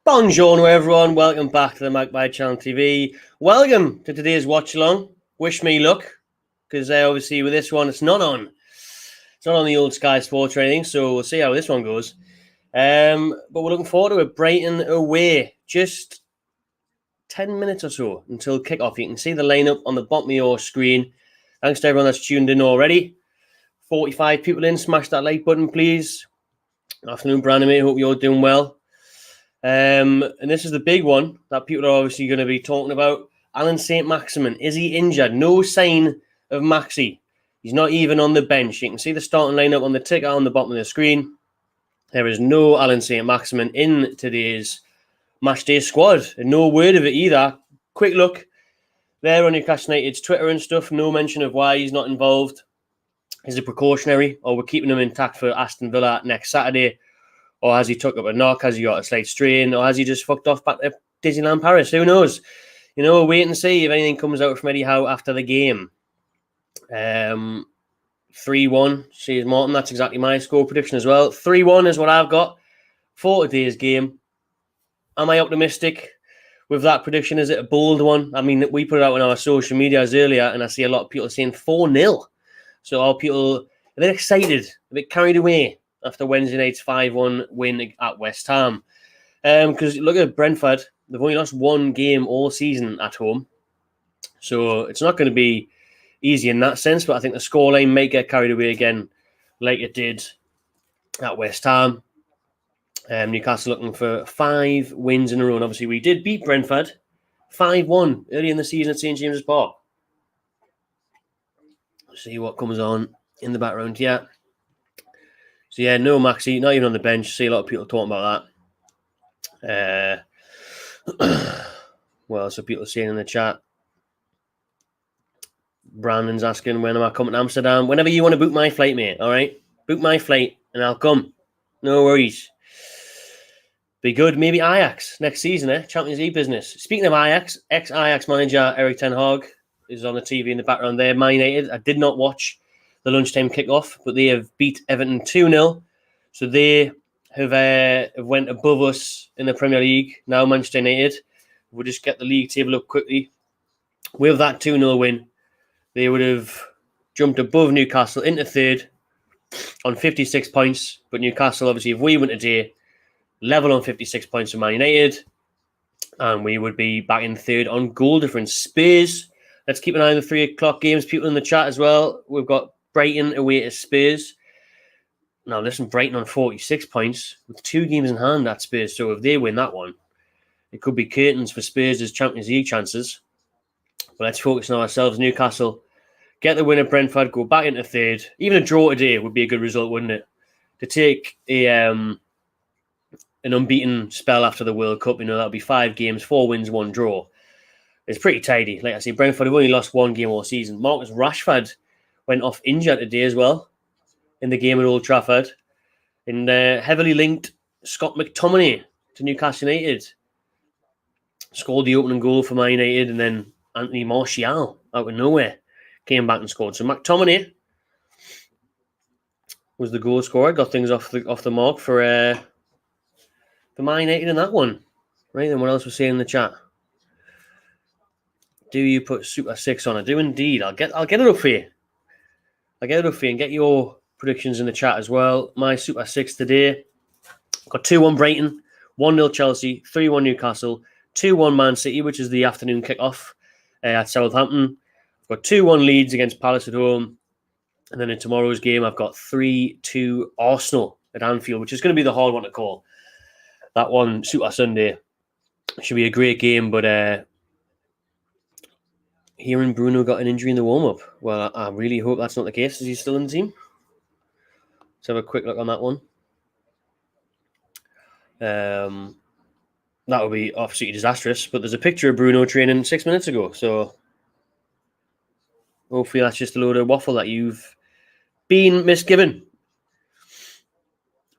Bonjour everyone, welcome back to the Magpie Channel TV. Welcome to today's Watchalong. Wish me luck, because obviously with this one, it's not on the old Sky Sports or anything, so we'll see how this one goes. But we're looking forward to it. Brighton away, just 10 minutes or so until kickoff. You can see the lineup on the bottom of your screen. Thanks to everyone that's tuned in already. 45 people in, smash that like button, please. Afternoon, Brandon, mate. Hope you're doing well. And this is the big one that people are obviously going to be talking about. Alan Saint-Maximin, is he injured? No sign of Maxi. He's not even on the bench. You can see the starting lineup on the ticker on the bottom of the screen. There is no Alan Saint-Maximin in today's matchday squad. And no word of it either. Quick look there on Newcastle United's Twitter and stuff. No mention of why he's not involved. Is it precautionary, or we're keeping him intact for Aston Villa next Saturday? Or has he took up a knock? Has he got a slight strain? Or has he just fucked off back to Disneyland Paris? Who knows? You know, wait and see if anything comes out from Eddie Howe after the game. 3-1, says Martin. That's exactly my score prediction as well. 3-1 is what I've got for today's game. Am I optimistic with that prediction? Is it a bold one? I mean, we put it out on our social medias earlier, and I see a lot of people saying 4-0. So are people a bit excited, a bit carried away after Wednesday night's 5-1 win at West Ham? Because look at Brentford. They've only lost one game all season at home. So it's not going to be easy in that sense. But I think the scoreline may get carried away again like it did at West Ham. Newcastle looking for 5 wins in a row. And obviously, we did beat Brentford 5-1 early in the season at St James's Park. See what comes on in the background here. So yeah, no Maxi, not even on the bench. See a lot of people talking about that. What else are people saying in the chat? Brandon's asking, when am I coming to Amsterdam? Whenever you want to book my flight, mate, all right? Book my flight and I'll come. No worries. Be good. Maybe Ajax next season, Champions League business. Speaking of Ajax, ex-Ajax manager Erik ten Hag is on the TV in the background there. Man United, I did not watch the lunchtime kickoff, but they have beat Everton 2-0. So they have went above us in the Premier League. Now Manchester United, we'll just get the league table up quickly. With that 2-0 win, they would have jumped above Newcastle into third on 56 points. But Newcastle, obviously, if we win today, level on 56 points with Man United, and we would be back in third on goal difference. Spurs, let's keep an eye on the 3 o'clock games. People in the chat as well. We've got Brighton away to Spurs. Now, listen, Brighton on 46 points with 2 games in hand at Spurs. So if they win that one, it could be curtains for Spurs' Champions League chances. But let's focus on ourselves. Newcastle, get the win at Brentford, go back into third. Even a draw today would be a good result, wouldn't it? To take an unbeaten spell after the World Cup, that would be 5 games, 4 wins, 1 draw. It's pretty tidy. Like I say, Brentford have only lost 1 game all season. Marcus Rashford went off injured today as well in the game at Old Trafford. And heavily linked Scott McTominay to Newcastle United. Scored the opening goal for Man United, and then Anthony Martial out of nowhere came back and scored. So McTominay was the goal scorer, got things off the mark for Man United in that one. Right, then what else was saying in the chat? Do you put Super 6 on? I do indeed. I'll get it up for you. I'll get it up for you and get your predictions in the chat as well. My Super 6 today. Got 2-1 Brighton, 1-0 Chelsea, 3-1 Newcastle, 2-1 Man City, which is the afternoon kickoff at Southampton. I've got 2-1 Leeds against Palace at home. And then in tomorrow's game, I've got 3-2 Arsenal at Anfield, which is going to be the hard one to call. That one, Super Sunday, should be a great game, but hearing Bruno got an injury in the warm-up. Well, I really hope that's not the case. Is he still in the team? Let's have a quick look on that one. That would be absolutely disastrous. But there's a picture of Bruno training 6 minutes ago. So hopefully that's just a load of waffle that you've been misgiven.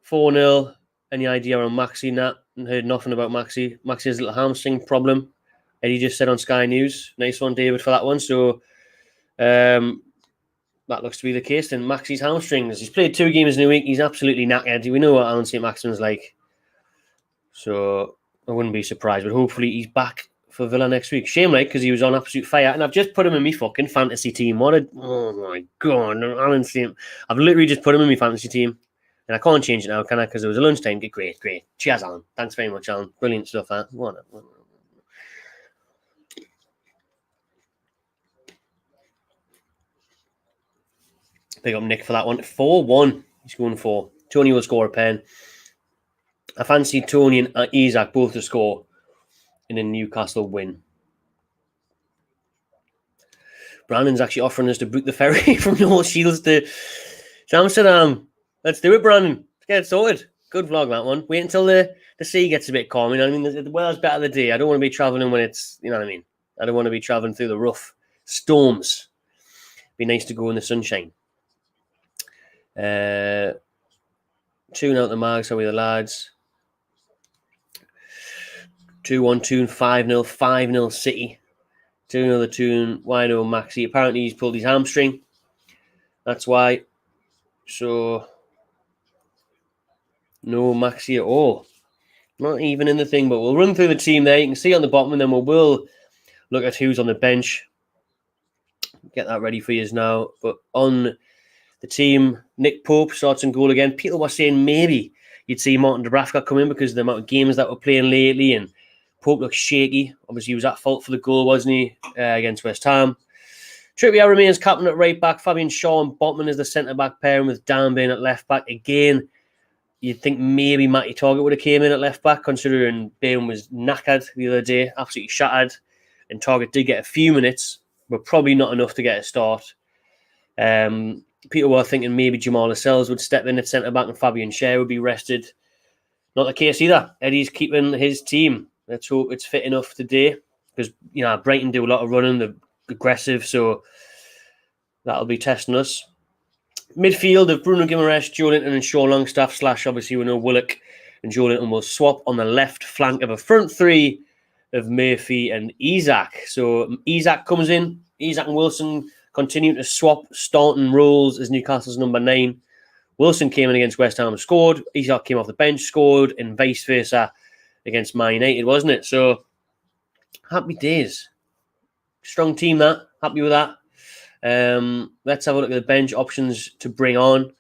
4-0. Any idea on Maxi? Nat? Heard nothing about Maxi. Maxi has a little hamstring problem. Eddie just said on Sky News. Nice one, David, for that one. So that looks to be the case. Then Maxi's hamstrings. He's played 2 games in a week. He's absolutely knackered. We know what Alan Saint-Maximin's like. So I wouldn't be surprised, but hopefully he's back for Villa next week. Shame, like, because he was on absolute fire, and I've just put him in my fucking fantasy team. Oh my god, Alan Sim. I've literally just put him in my fantasy team, and I can't change it now, can I? Because it was a lunchtime. Great. Cheers, Alan. Thanks very much, Alan. Brilliant stuff, huh? What? Pick up Nick for that one. 4-1. He's going for. Tony will score a pen. I fancy Tony and Isaac both to score in a Newcastle win. Brandon's actually offering us to book the ferry from North Shields to Amsterdam. Let's do it, Brandon. Let's get it sorted. Good vlog, that one. Wait until the sea gets a bit calm. You know what I mean? The weather's better the day. I don't want to be travelling when it's, you know what I mean? I don't want to be travelling through the rough storms. Be nice to go in the sunshine. 2-0 the Mags, how are we the lads? 2-1, 2 and 5-0, 5-0 City. 2-0 the Toon, why no Maxi? Apparently he's pulled his hamstring. That's why. So, no Maxi at all. Not even in the thing, but we'll run through the team there. You can see on the bottom, and then we'll look at who's on the bench. Get that ready for you now. But on the team, Nick Pope starts in goal again. People were saying maybe you'd see Martin Dubravka come in because of the amount of games that we're playing lately, and Pope looks shaky. Obviously, he was at fault for the goal, wasn't he, against West Ham. Trippier remains captain at right back. Fabian Shaw and Botman is the centre-back pairing with Dan Bain at left back. Again, you'd think maybe Matty Targett would have came in at left back, considering Bain was knackered the other day, absolutely shattered. And Targett did get a few minutes, but probably not enough to get a start. People were thinking maybe Jamal Lascelles would step in at centre-back and Fabian Schär would be rested. Not the case either. Eddie's keeping his team. Let's hope it's fit enough today, because Brighton do a lot of running, they're aggressive, so that'll be testing us. Midfield of Bruno Guimaraes, Joe Linton and Sean Longstaff, / obviously we know Willock and Joe Linton will swap on the left flank of a front three of Murphy and Isak. So Isak comes in. Isak and Wilson continue to swap starting roles as Newcastle's number 9. Wilson came in against West Ham and scored. Isak came off the bench, scored, and vice versa against Man United, wasn't it? So, happy days. Strong team, that. Happy with that. Let's have a look at the bench options to bring on.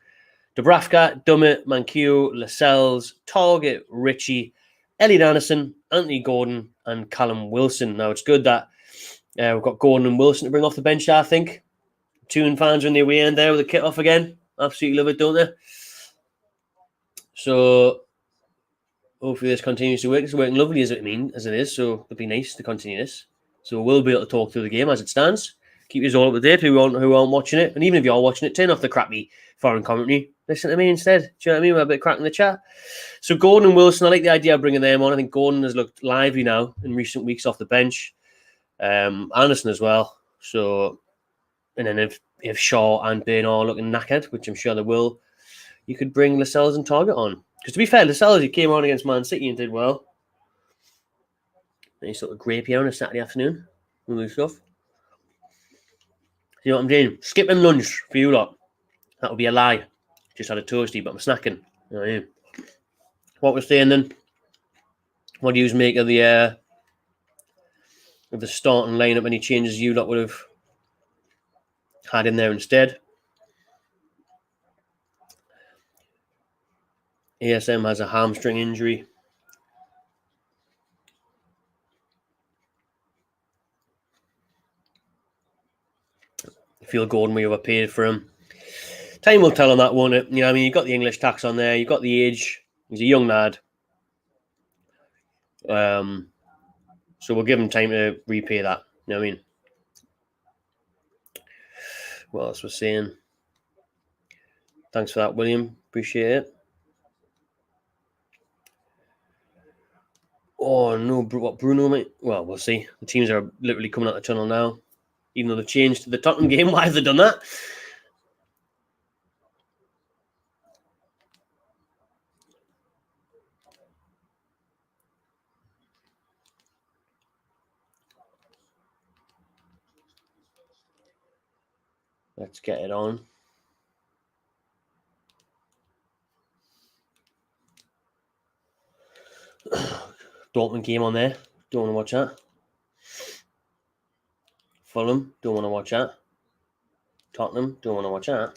Dubravka, Dummett, Manquillo, Lascelles, Targett, Ritchie, Elliot Anderson, Anthony Gordon, and Callum Wilson. Now, it's good that we've got Gordon and Wilson to bring off the bench, I think. Toon fans are in their way in there with the kit off again. Absolutely love it, don't they? So, hopefully this continues to work. It's working lovely as it is, so it'd be nice to continue this. So we'll be able to talk through the game as it stands. Keep you all up to date who aren't watching it. And even if you are watching it, turn off the crappy foreign commentary. Listen to me instead. Do you know what I mean? We're a bit cracking the chat. So Gordon and Wilson, I like the idea of bringing them on. I think Gordon has looked lively now in recent weeks off the bench. Anderson as well. So, and then if Shaw and Bain are looking knackered, which I'm sure they will, you could bring Lascelles and Targett on. Because to be fair, Lascelles, he came on against Man City and did well. Nice little grape here on a Saturday afternoon. Lovely stuff. You know what I'm doing? Skipping lunch for you lot. That would be a lie. Just had a toasty, but I'm snacking. You know what I mean? What we're saying then? What do you make of the starting lineup? Any changes you lot would have had in there instead? ASM has a hamstring injury. I feel Gordon, we overpaid for him. Time will tell on that, won't it? You know what I mean? You've got the English tax on there. You've got the age. He's a young lad. So we'll give him time to repay that. You know what I mean? What else we're saying? Thanks for that, William. Appreciate it. Oh, no. What, Bruno, mate? Well, we'll see. The teams are literally coming out the tunnel now. Even though they've changed to the Tottenham game. Why have they done that? Let's get it on. Dortmund game on there. Don't want to watch that. Fulham. Don't want to watch that. Tottenham. Don't want to watch that.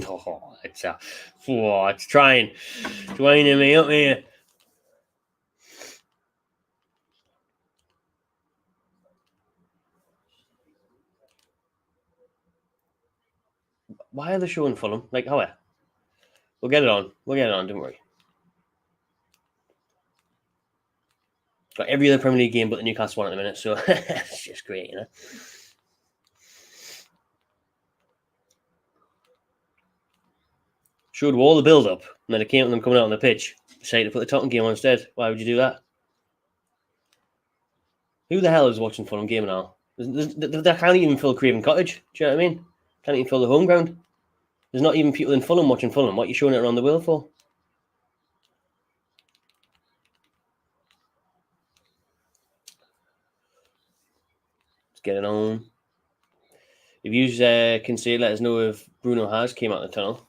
Oh, it's trying. Winding me up here. Why are they showing Fulham? Like, how? We'll get it on. Don't worry. Got every other Premier League game but the Newcastle one at the minute, so it's just great, you know. Showed all the build up, and then it came to them coming out on the pitch. Decided to put the Tottenham game on instead. Why would you do that? Who the hell is watching Fulham game now? They can't even fill Craven Cottage. Do you know what I mean? Can't even fill the home ground. There's not even people in Fulham watching Fulham. What are you showing it around the world for? Let's get it on. If you can say, let us know if Bruno has came out of the tunnel.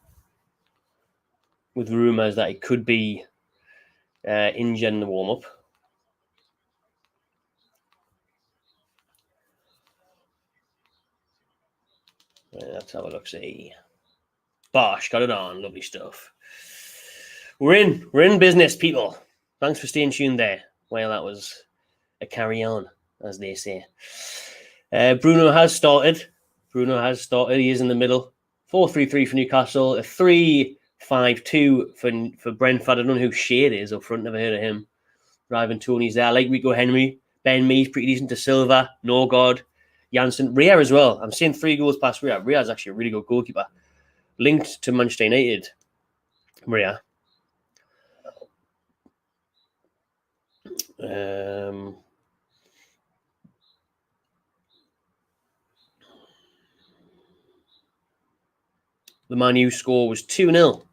With rumours that he could be injured in the warm-up. Right, let's have a look. See. Bosh, got it on. Lovely stuff. We're in business, people. Thanks for staying tuned there. Well, that was a carry on, as they say. Bruno has started. He is in the middle. 4-3-3 for Newcastle. A 3-5-2 for Brentford. I don't know who Shade is up front. Never heard of him. Ivan Toney's there. I like Rico Henry. Ben Mee's pretty decent. De Silva. Norgard. Janssen. Ria as well. I'm seeing 3 goals past Ria. Ria's actually a really good goalkeeper. Linked to Manchester United. Ria. The Man U score was 2-0.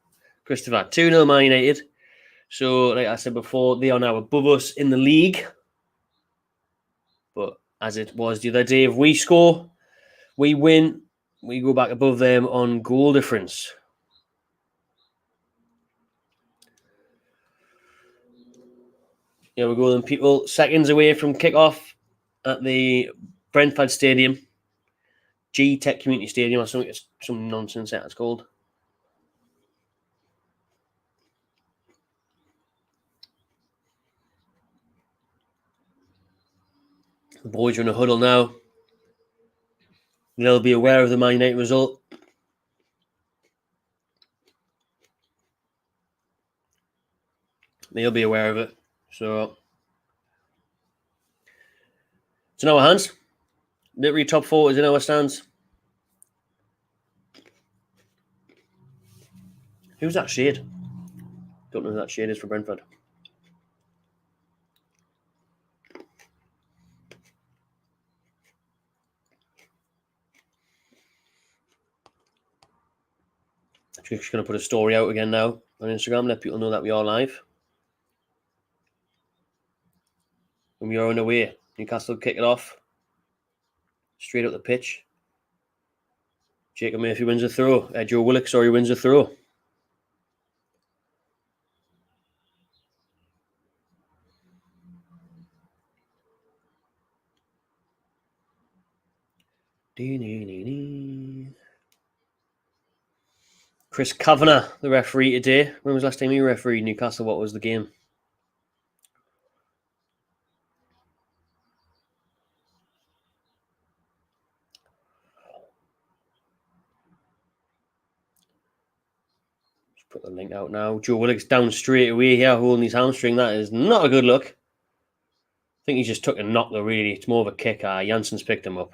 Christopher, 2-0 Man United. So, like I said before, they are now above us in the league. But as it was the other day, if we score, we win, we go back above them on goal difference. Here we go then, people. Seconds away from kickoff at the Brentford Stadium. G-Tech Community Stadium or something. It's some nonsense that it's called. The boys are in a huddle now. They'll be aware of the Man United result. They'll be aware of it. So it's in our hands. Literally top 4 is in our stands. Who's that Shade? Don't know who that Shade is for Brentford. Just going to put a story out again now on Instagram, let people know that we are live. And we are on the way. Newcastle kick it off. Straight up the pitch. Jacob Murphy wins a throw. Joe Willock, wins a throw. Chris Kavanagh, the referee today. When was the last time he refereed Newcastle? What was the game? Just put the link out now. Joe Willock's down straight away here, holding his hamstring. That is not a good look. I think he just took a knock though, really. It's more of a kick. Jansen's picked him up.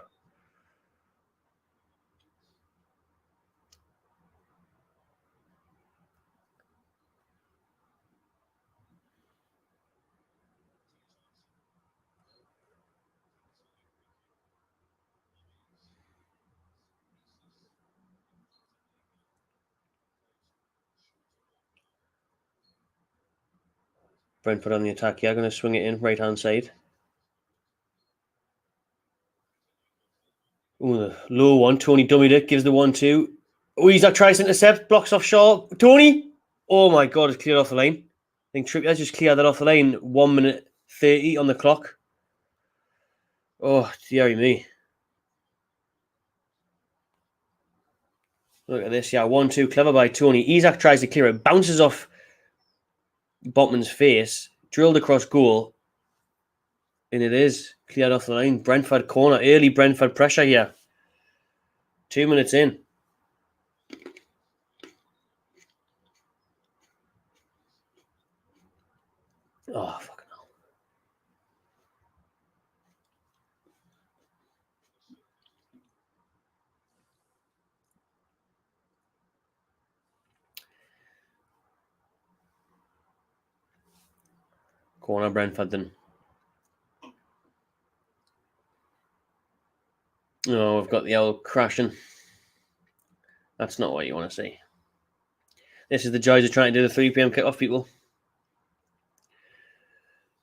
Brentford on the attack here, going to swing it in right-hand side. Oh, the low one. Tony dummied it, gives the 1-2. Oh, Isak tries to intercept, blocks off Shaw. Tony! Oh my God, it's cleared off the line. I think Trippier's just cleared that off the line. 1 minute 30 on the clock. Oh, dearie me. Look at this, yeah. 1-2, clever by Tony. Isak tries to clear it, bounces off Botman's face, drilled across goal. And it is cleared off the line. Brentford corner. Early Brentford pressure here. 2 minutes in. Oh, fucking hell. Corner Brentford then. Oh, we've got the old crashing. That's not what you want to see. This is the joys of trying to do the 3 p.m. kickoff, people.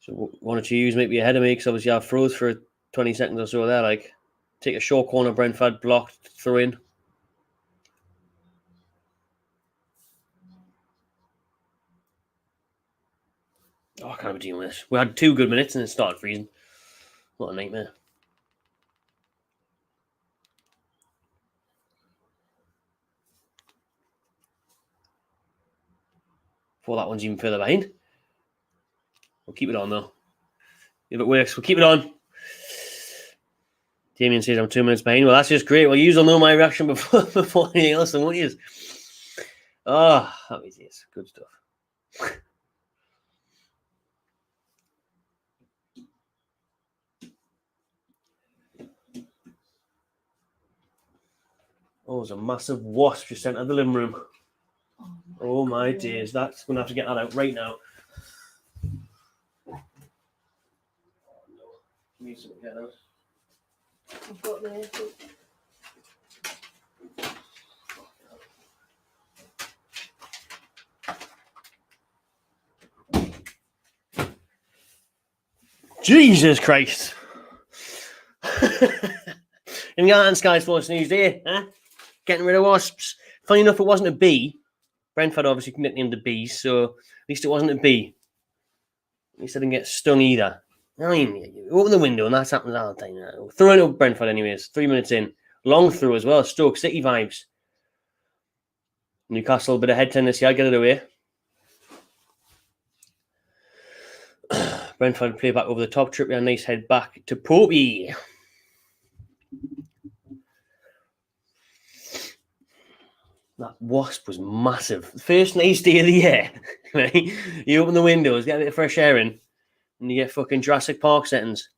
So one or two U's might be ahead of me because obviously I froze for 20 seconds or so there. Like, take a short corner, Brentford, blocked, throw in. Oh, I can't be dealing with this. We had 2 good minutes and it started freezing. What a nightmare. Before that one's even further behind. We'll keep it on though. If it works, we'll keep it on. Damien says I'm 2 minutes behind. Well, that's just great. Well, you'll know my reaction before anything else, then won't you? Oh, happy days. Good stuff. Oh, there's a massive wasp just entered the living room. Oh my days. That's going to have to get that out right now. Need something to get out. I've got this. Jesus Christ. In the Ireland Sky Sports News there, huh? Getting rid of wasps. Funny enough, it wasn't a bee. Brentford obviously nicknamed the bees, so at least it wasn't a bee. At least I didn't get stung either. I mean, you open the window and that happens all the time. Throwing up Brentford anyways, 3 minutes in. Long through as well, Stoke City vibes. Newcastle, a bit of head tennis here, get it away. Brentford play back over the top. Trippier, nice head back to Popey. That wasp was massive. First nice day of the year, right? You open the windows, get a bit of fresh air in, and you get fucking Jurassic Park settings.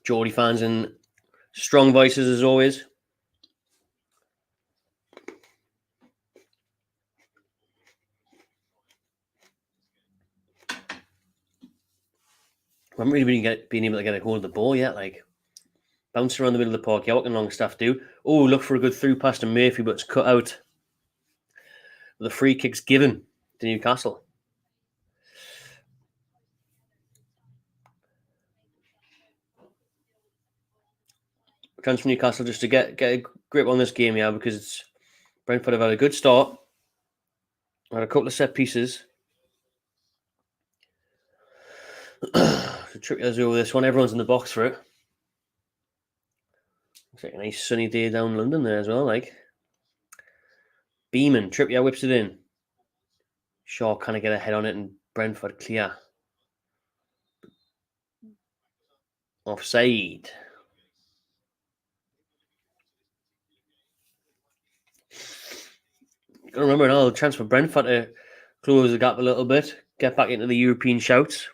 Geordie fans and strong voices as always. I haven't really been able to get a hold of the ball yet. Like, bouncing around the middle of the park, yeah, what can Longstaff do? Oh, look for a good through pass to Murphy, but it's cut out. The free kick's given to Newcastle. Chance for Newcastle just to get a grip on this game, yeah, because it's Brentford have had a good start. Had a couple of set pieces. So Trippier's over this one. Everyone's in the box for it. Looks like a nice sunny day down London there as well. Like, Beeman, Trippier whips it in. Shaw kind of get a head on it, and Brentford clear. Offside. Got to remember now, the chance for Brentford to close the gap a little bit, get back into the European shouts.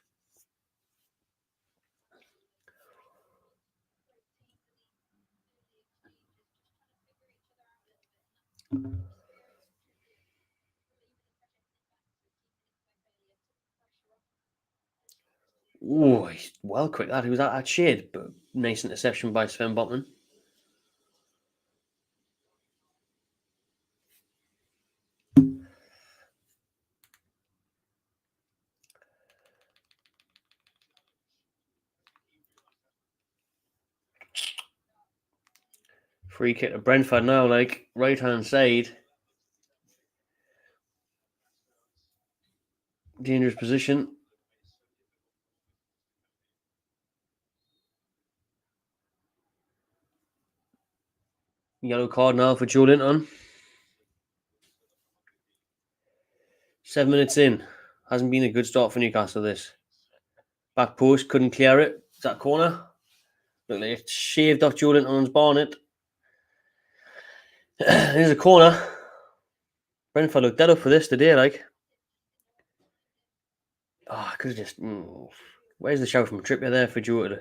Oh, he's well quick. That he was at shade, but nice interception by Sven Botman. Free kick to Brentford now, like right-hand side. Dangerous position. Yellow card now for Joe Linton. 7 minutes in. Hasn't been a good start for Newcastle, this. Back post, couldn't clear it. Is that a corner? Look like it shaved off Joe Linton's bonnet. Here's a corner. Brentford looked dead up for this today, like. Oh, I could have just... Where's the shout from Trippier there for Joe to...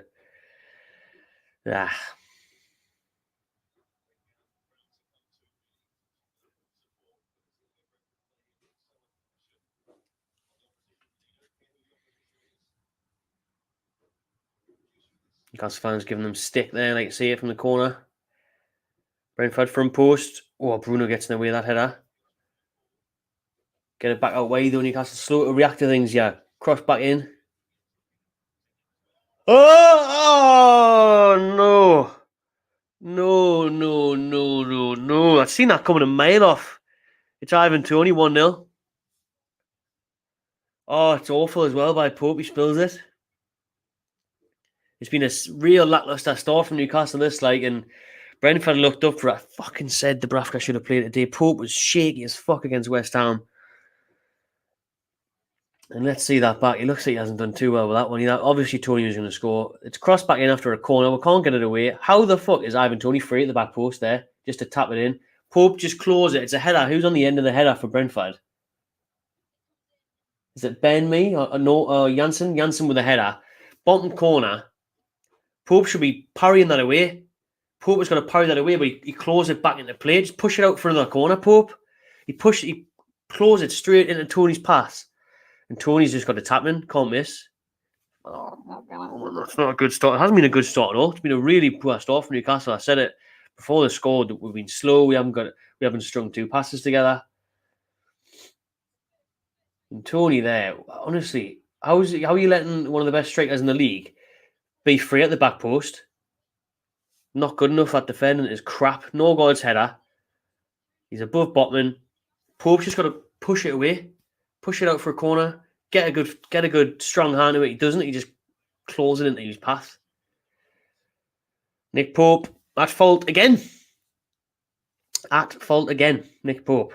Newcastle fans giving them stick there, like see it from the corner. Brentford front post. Oh, Bruno gets in the way of that header. Get it back out wide though. Newcastle slow to react to things, yeah. Cross back in. Oh no. No. I've seen that coming a mile off. It's Ivan Toney 1-0. Oh, it's awful as well by Pope. He spills it. It's been a real lackluster start from Newcastle this, like, and Brentford looked up for it. I fucking said Dubravka should have played today. Pope was shaky as fuck against West Ham. And let's see that back. It looks like he hasn't done too well with that one. Obviously, Toney was going to score. It's crossed back in after a corner. We can't get it away. How the fuck is Ivan Toney free at the back post there? Just to tap it in. Pope just close it. It's a header. Who's on the end of the header for Brentford? Is it Ben Me? Or no, Janssen? Janssen with a header. Bottom corner. Pope should be parrying that away. Pope was going to parry that away, but he closed it back into play. Just push it out for another corner, Pope. He closed it straight into Toney's pass. And Toney's just got the tap in. Can't miss. Oh, that's not a good start. It hasn't been a good start at all. It's been a really poor start for Newcastle. I said it before they scored. We've been slow. We haven't strung two passes together. And Toney there, honestly, how are you letting one of the best strikers in the league be free at the back post? Not good enough at defending is crap. No God's header. He's above Botman. Pope's just got to push it away. Push it out for a corner. Get a good strong hand to it. He doesn't. He just closes it into his path. Nick Pope at fault again. Nick Pope.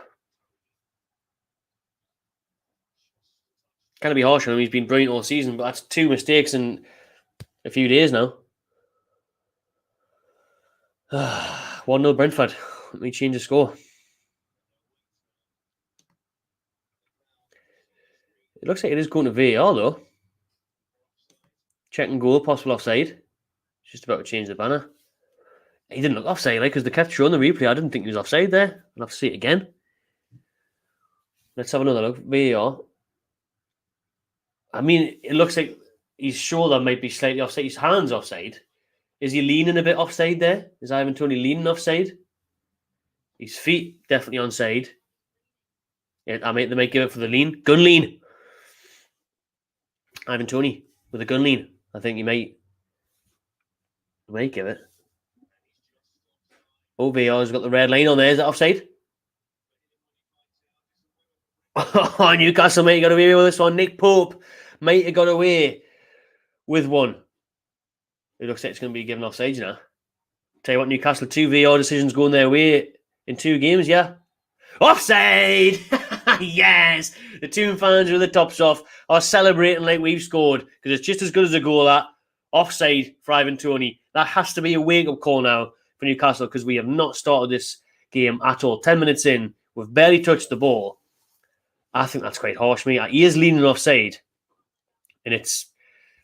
Kind of be harsh on him. He's been brilliant all season, but that's 2 mistakes in a few days now. 1-0 Brentford. Let me change the score. It looks like it is going to VAR though. Checking goal, possible offside. Just about to change the banner. He didn't look offside, like, because they kept showing the replay. I didn't think he was offside there. I'll have to see it again. Let's have another look. VAR. I mean, it looks like his shoulder might be slightly offside. His hand's offside. Is he leaning a bit offside there? Is Ivan Toney leaning offside? His feet definitely onside. Yeah, they might give it for the lean. Gun lean. Ivan Toney with a gun lean. I think he might give it. VAR's got the red line on there. Is that offside? Oh, Newcastle might have got away with this one. Nick Pope might have got away with one. It looks like it's going to be given offside now. Tell you what, Newcastle, 2 VAR decisions going their way in 2 games, yeah? Offside! Yes! The Toon fans with the tops off are celebrating like we've scored because it's just as good as a goal that. Offside for Ivan Toney. That has to be a wake-up call now for Newcastle because we have not started this game at all. 10 minutes in, we've barely touched the ball. I think that's quite harsh, mate. He is leaning offside. And it's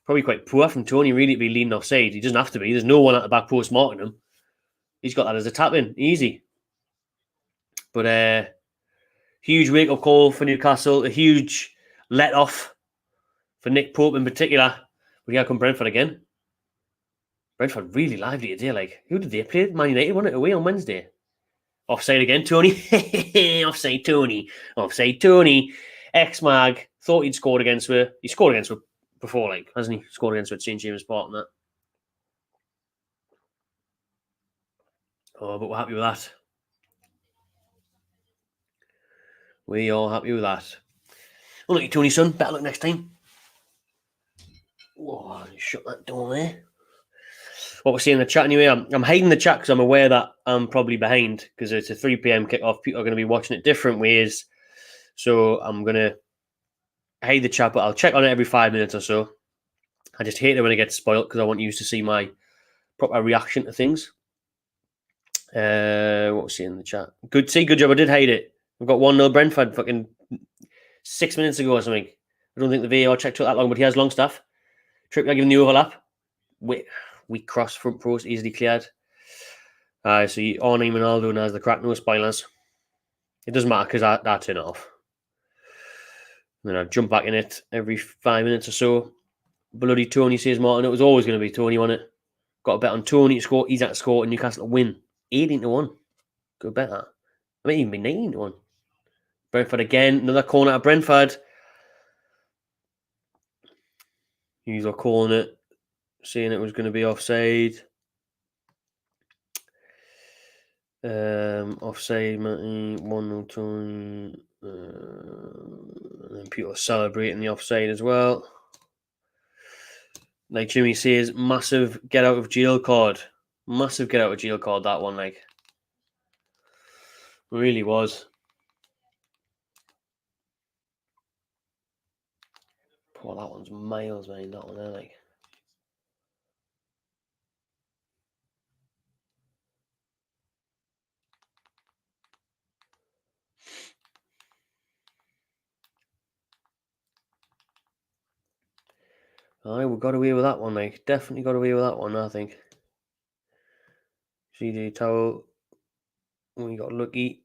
probably quite poor from Toney really to be leaning offside. He doesn't have to be. There's no one at the back post marking him. He's got that as a tap-in. Easy. But huge wake-up call for Newcastle. A huge let-off for Nick Pope in particular. But here come Brentford again. Brentford really lively today. Like, who did they play? Man United won it away on Wednesday. Offside again, Toney. Offside, Toney. Offside, Toney. X-Mag. Thought he'd scored against her. He scored against her before, like, hasn't he? Scored against her at St. James Park and that. Oh, but we're happy with that. We are happy with that. Unlucky Tony, son. Better luck next time. Whoa, shut that door there. What we're seeing in the chat anyway, I'm hiding the chat because I'm aware that I'm probably behind because it's a 3 p.m. kickoff. People are going to be watching it different ways. So I'm going to hide the chat, but I'll check on it every 5 minutes or so. I just hate it when it gets spoiled because I want you to see my proper reaction to things. What was seeing in the chat? Good job. I did hide it. We've got 1-0 Brentford fucking 6 minutes ago or something. I don't think the VAR check took that long, but he has Longstaff. Trippier giving the overlap. Weak cross, front post, easily cleared. So Arnie Ronaldo now has the crack, no spoilers. It doesn't matter because I turn it off. And then I jump back in it every 5 minutes or so. Bloody Tony says Martin. It was always going to be Tony, wasn't it? Got a bet on Tony to score. He's at to score and Newcastle to win. 18-1. Good bet that. I might even be 19-1. Brentford again. Another corner at Brentford. He's calling it. Saying it was going to be offside. Offside, 1-0 Tony. And then people are celebrating the offside as well. Like Jimmy says, massive get out of jail card. Massive get out of jail card, that one, like. Really was. Oh, that one's miles, man, that one there, like. Aye, we got away with that one, like. Definitely got away with that one, I think. CJ Towell. We got lucky.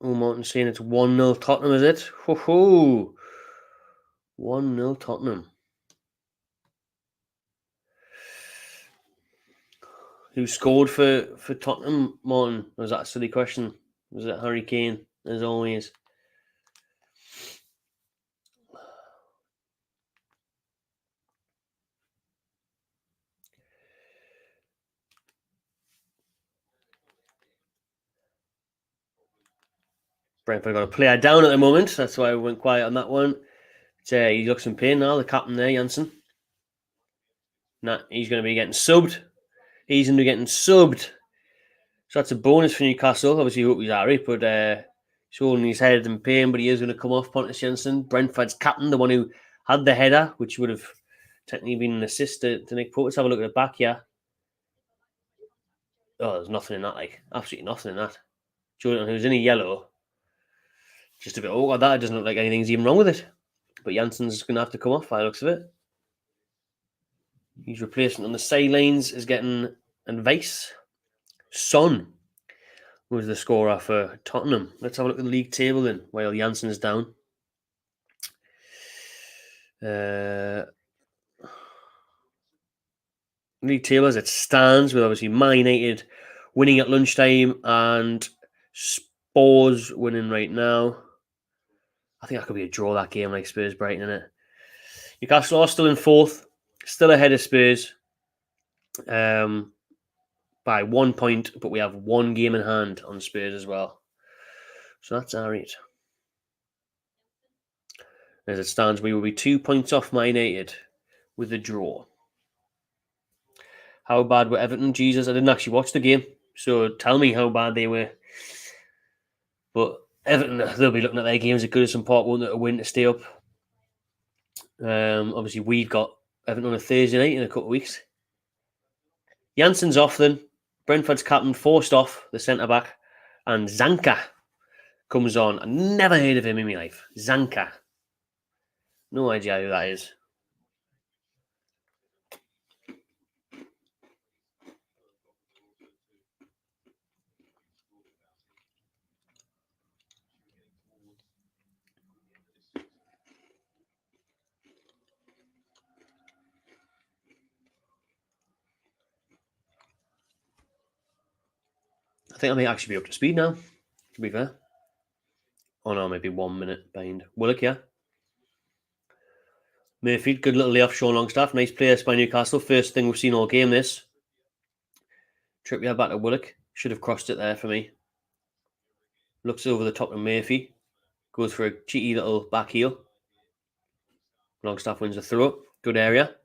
Martin saying it's 1-0 Tottenham, is it? Ho-ho! 1-0 Tottenham. Who scored for Tottenham, Martin? Was that a silly question? Was it Harry Kane, as always? Brentford got a player down at the moment. That's why we went quiet on that one. But, he looks in pain now, the captain there, Janssen. Nah, he's going to be getting subbed. He's going to be getting subbed. So that's a bonus for Newcastle. Obviously, hope he's alright, but he's holding his head in pain, but he is going to come off, Pontus Janssen. Brentford's captain, the one who had the header, which would have technically been an assist to Nick Pope. Let's have a look at the back here. Oh, there's nothing in that, like. Absolutely nothing in that. Jordan, who's in a yellow. Just a bit awkward, that. It doesn't look like anything's even wrong with it. But Janssen's going to have to come off by the looks of it. His replacement on the sidelines is getting advice. Son was the scorer for Tottenham. Let's have a look at the league table then, while Janssen is down. League table as it stands, with obviously Man United winning at lunchtime and Spurs winning right now. I think that could be a draw, that game, like Spurs Brighton, innit? Newcastle are still in fourth, still ahead of Spurs by 1 point, but we have one game in hand on Spurs as well. So that's all right. As it stands, we will be 2 points off Man United with a draw. How bad were Everton? Jesus, I didn't actually watch the game, so tell me how bad they were. But Everton, they'll be looking at their games at Goodison Park, won't they, to win to stay up. Obviously, we've got Everton on a Thursday night in a couple of weeks. Janssen's off then. Brentford's captain forced off, the centre-back. And Zanka comes on. I never heard of him in my life. Zanka. No idea who that is. I think I may actually be up to speed now, to be fair. Oh no, maybe 1 minute behind. Willock, yeah. Mayfield, good little layoff. Sean Longstaff, nice player by Newcastle. First thing we've seen all game, this. Trippier back to Willock. Should have crossed it there for me. Looks over the top of Murphy. Goes for a cheeky little back heel. Longstaff wins the throw. Good area.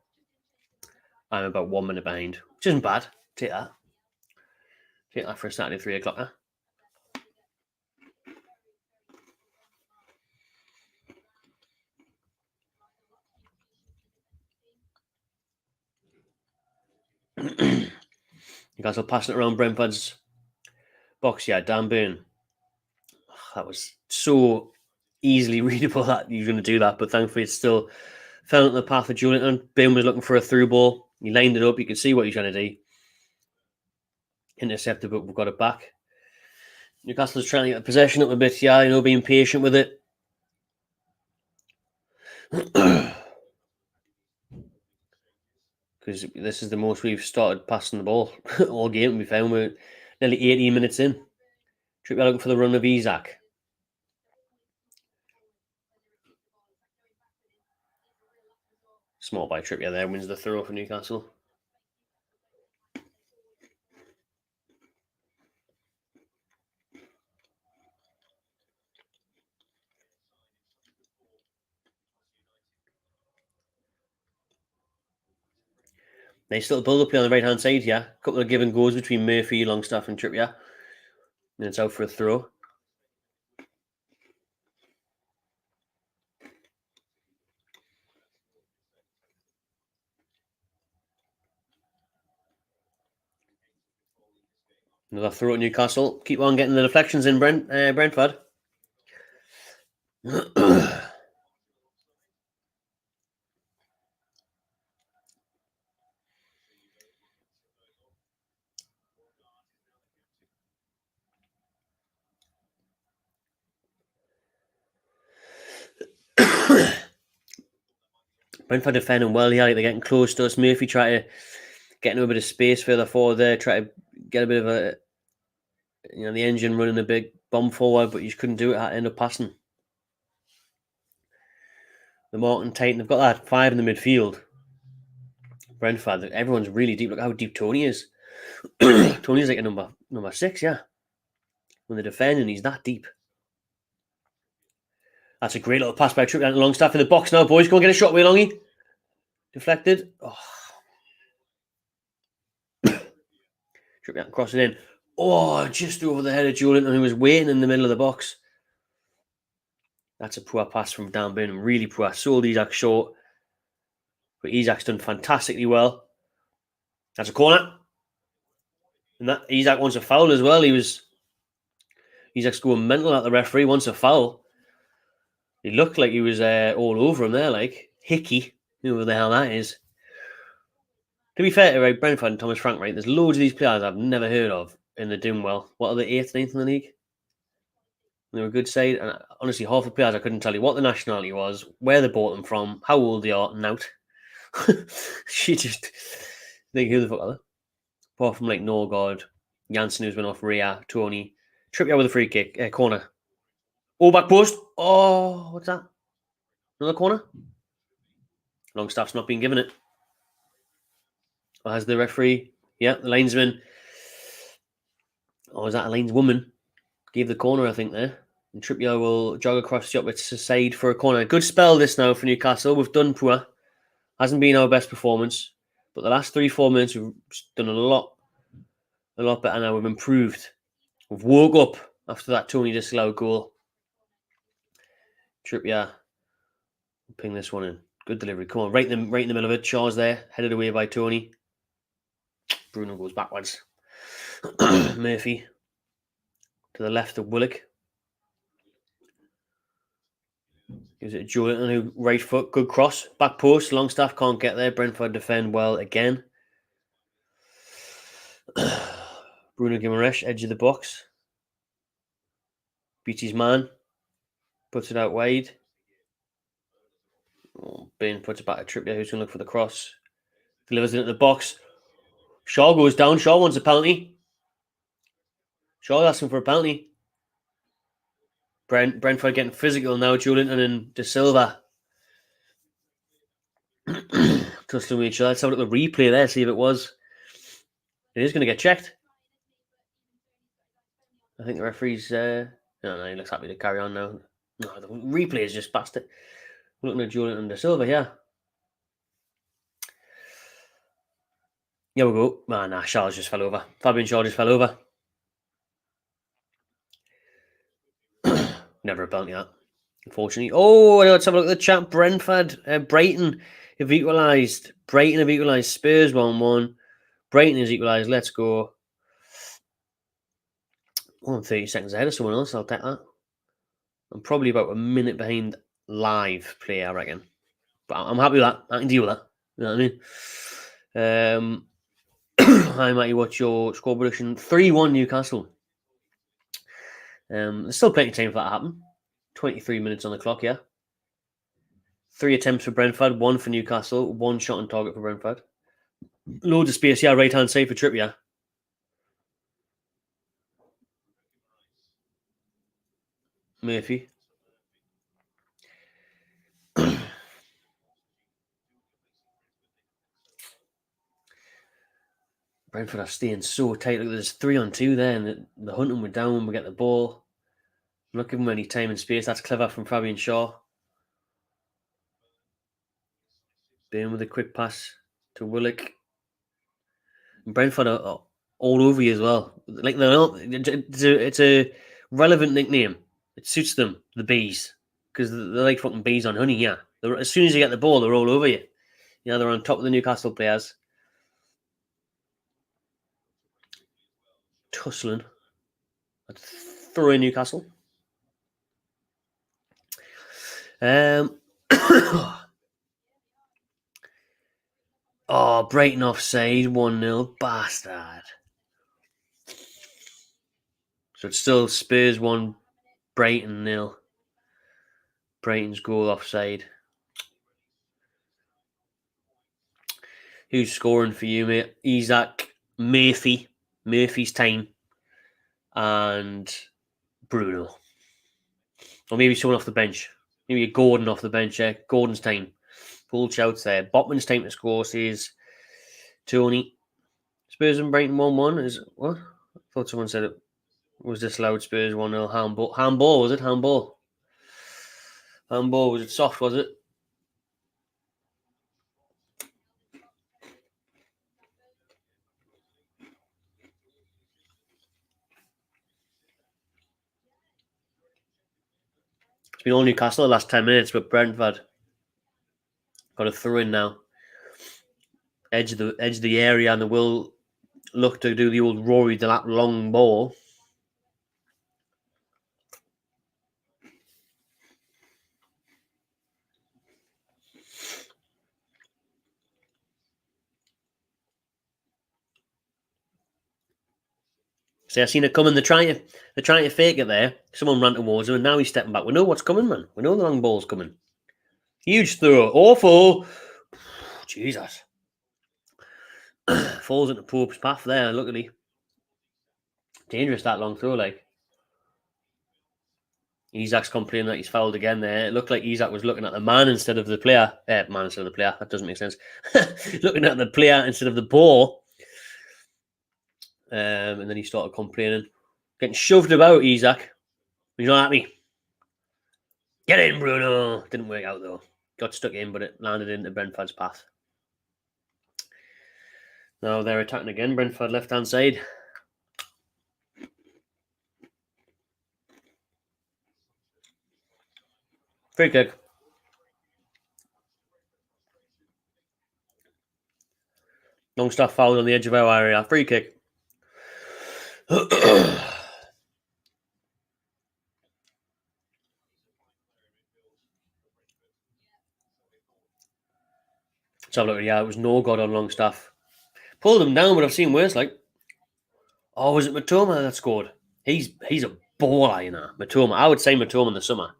I'm about 1 minute behind, which isn't bad. Take that. Take that for a Saturday 3 o'clocker. Newcastle passing it around Brentford's box. Yeah, Dan Burn. That was so easily readable that he was going to do that, but thankfully it still fell into the path of Julian. Burn was looking for a through ball. He lined it up. You could see what he's trying to do. Intercepted, but we've got it back. Newcastle's trying to get the possession up a bit, yeah, being patient with it. Because this is the most we've started passing the ball all game. We found we're nearly 18 minutes in. Trippier looking for the run of Isak. Small by Trippier there, wins the throw for Newcastle. They still build up here on the right-hand side, yeah. A couple of give and goes between Murphy, Longstaff and Trippier. And it's out for a throw. Another throw at Newcastle. Keep on getting the deflections in, Brentford. Brentford defending well here. They're getting close to us. Murphy try to get into a bit of space further forward there. Try to get a bit of a, the engine running a big bomb forward, but you just couldn't do it. Had to end up passing. The Morton Titan, they've got that 5 in the midfield. Brentford, everyone's really deep. Look how deep Tony is. Tony's like a number 6, yeah. When they're defending, he's that deep. That's a great little pass by Trippier and Longstaff in the box now, boys. Go and get a shot away, Longy. Deflected. Oh. Trippier crossing in. Oh, just over the head of Julian, who was waiting in the middle of the box. That's a poor pass from Dan Burnham. Really poor. Sold Isak short. But Isak's done fantastically well. That's a corner. And that Isak wants a foul as well. Isak's going mental at the referee. Wants a foul. He looked like he was all over him there, like Hickey. Who the hell that is. To be fair to Brentford and Thomas Frank, right, there's loads of these players I've never heard of, and they're doing well. What are they, 8th, 9th in the league? And they're a good side. And honestly, half the players I couldn't tell you what the nationality was, where they bought them from, how old they are, and out. She just think, who the fuck are they? Apart from like Norgard, Janssen, who's been off Rhea, Tony, Trippier with a free kick, corner. Oh, back post. Oh, what's that? Another corner? Longstaff's not been given it. Or has the referee? Yeah, the linesman. Or is that a lineswoman? Gave the corner, I think, there. And Trippier will jog across the opposite side for a corner. Good spell this now for Newcastle. We've done poor. Hasn't been our best performance. But the last 3-4 minutes, we've done a lot better now. We've improved. We've woke up after that Tony disallowed goal. Trippier will ping this one in. Good delivery. Come on, right in the middle of it. Shaw's there, headed away by Tony. Bruno goes backwards. Murphy to the left of Willock. Gives it to Julian, who right foot, good cross, back post. Longstaff can't get there. Brentford defend well again. Bruno Guimaraes, edge of the box. Beats his man. Puts it out wide. Bain puts it back to Trippier, who's going to look for the cross. Delivers it into the box. Shaw goes down. Shaw wants a penalty. Shaw asking for a penalty. Brentford getting physical now. Julian and then De Silva. Tussling with each other. Let's have a look at the replay there, see if it was. It is going to get checked. I think the referee's... no, he looks happy to carry on now. No, the replay is just past it. Looking at Julian under Silva, yeah. Here we go. Nah, Charles just fell over. Fabian Shaw just fell over. Never a penalty, that. Unfortunately. Oh, let's have a look at the chat. Brentford, Brighton have equalised. Spurs 1-1. Brighton has equalised. Let's go. Oh, I'm 30 seconds ahead of someone else. I'll take that. I'm probably about a minute behind live play, I reckon. But I'm happy with that. I can deal with that. You know what I mean? Hi, Matty. What's your score prediction? 3-1 Newcastle. There's still plenty of time for that to happen. 23 minutes on the clock, yeah. 3 attempts for Brentford, 1 for Newcastle, 1 shot on target for Brentford. Loads of space, yeah. Right hand side for Trippier. Murphy. Brentford are staying so tight. Look, there's 3-on-2 there, and the hunting we're down when we get the ball. I'm not giving them any time and space. That's clever from Fabian Shaw. Bane with a quick pass to Willock. And Brentford are all over you as well. Like it's a relevant nickname. It suits them, the bees, because they're like fucking bees on honey. Yeah, as soon as you get the ball, they're all over you. Yeah, they're on top of the Newcastle players. Tussling. I'd throw in Newcastle. Oh, Brighton offside, 1-0. Bastard. So it's still Spurs 1, Brighton 0. Brighton's goal offside. Who's scoring for you, mate? Isaac, Murphy. Murphy's time. And Bruno. Or maybe someone off the bench. Maybe a Gordon off the bench. Yeah, Gordon's time. Full shouts there. Botman's time to score, says Tony. Spurs and Brighton 1-1. Is what? I thought someone said it was disallowed. Spurs 1-0. Handball, was it? Handball. Was it soft, was it? It's been all Newcastle the last 10 minutes, but Brentford got a throw in now. Edge of the area, and they will look to do the old Rory Delap long ball. See, I seen it coming. They're trying to fake it there. Someone ran towards him, and now he's stepping back. We know what's coming, man. We know the long ball's coming. Huge throw. Awful. Jesus. Falls into Pope's path there. Look at me. Dangerous, that long throw, like. Isaac's complaining that he's fouled again there. It looked like Isaac was looking at the man instead of the player. Man instead of the player. That doesn't make sense. Looking at the player instead of the ball. And then he started complaining. Getting shoved about, Isaac. He's not happy. Get in, Bruno. Didn't work out, though. Got stuck in, but it landed into Brentford's path. Now they're attacking again. Brentford left-hand side. Free kick. Longstaff fouled on the edge of our area. Free kick. Let's have a look. Yeah, it was no god on Longstaff. Pulled him down, but I've seen worse. Like, oh, was it Matoma that scored? He's a baller, you know. Matoma. I would say Matoma in the summer.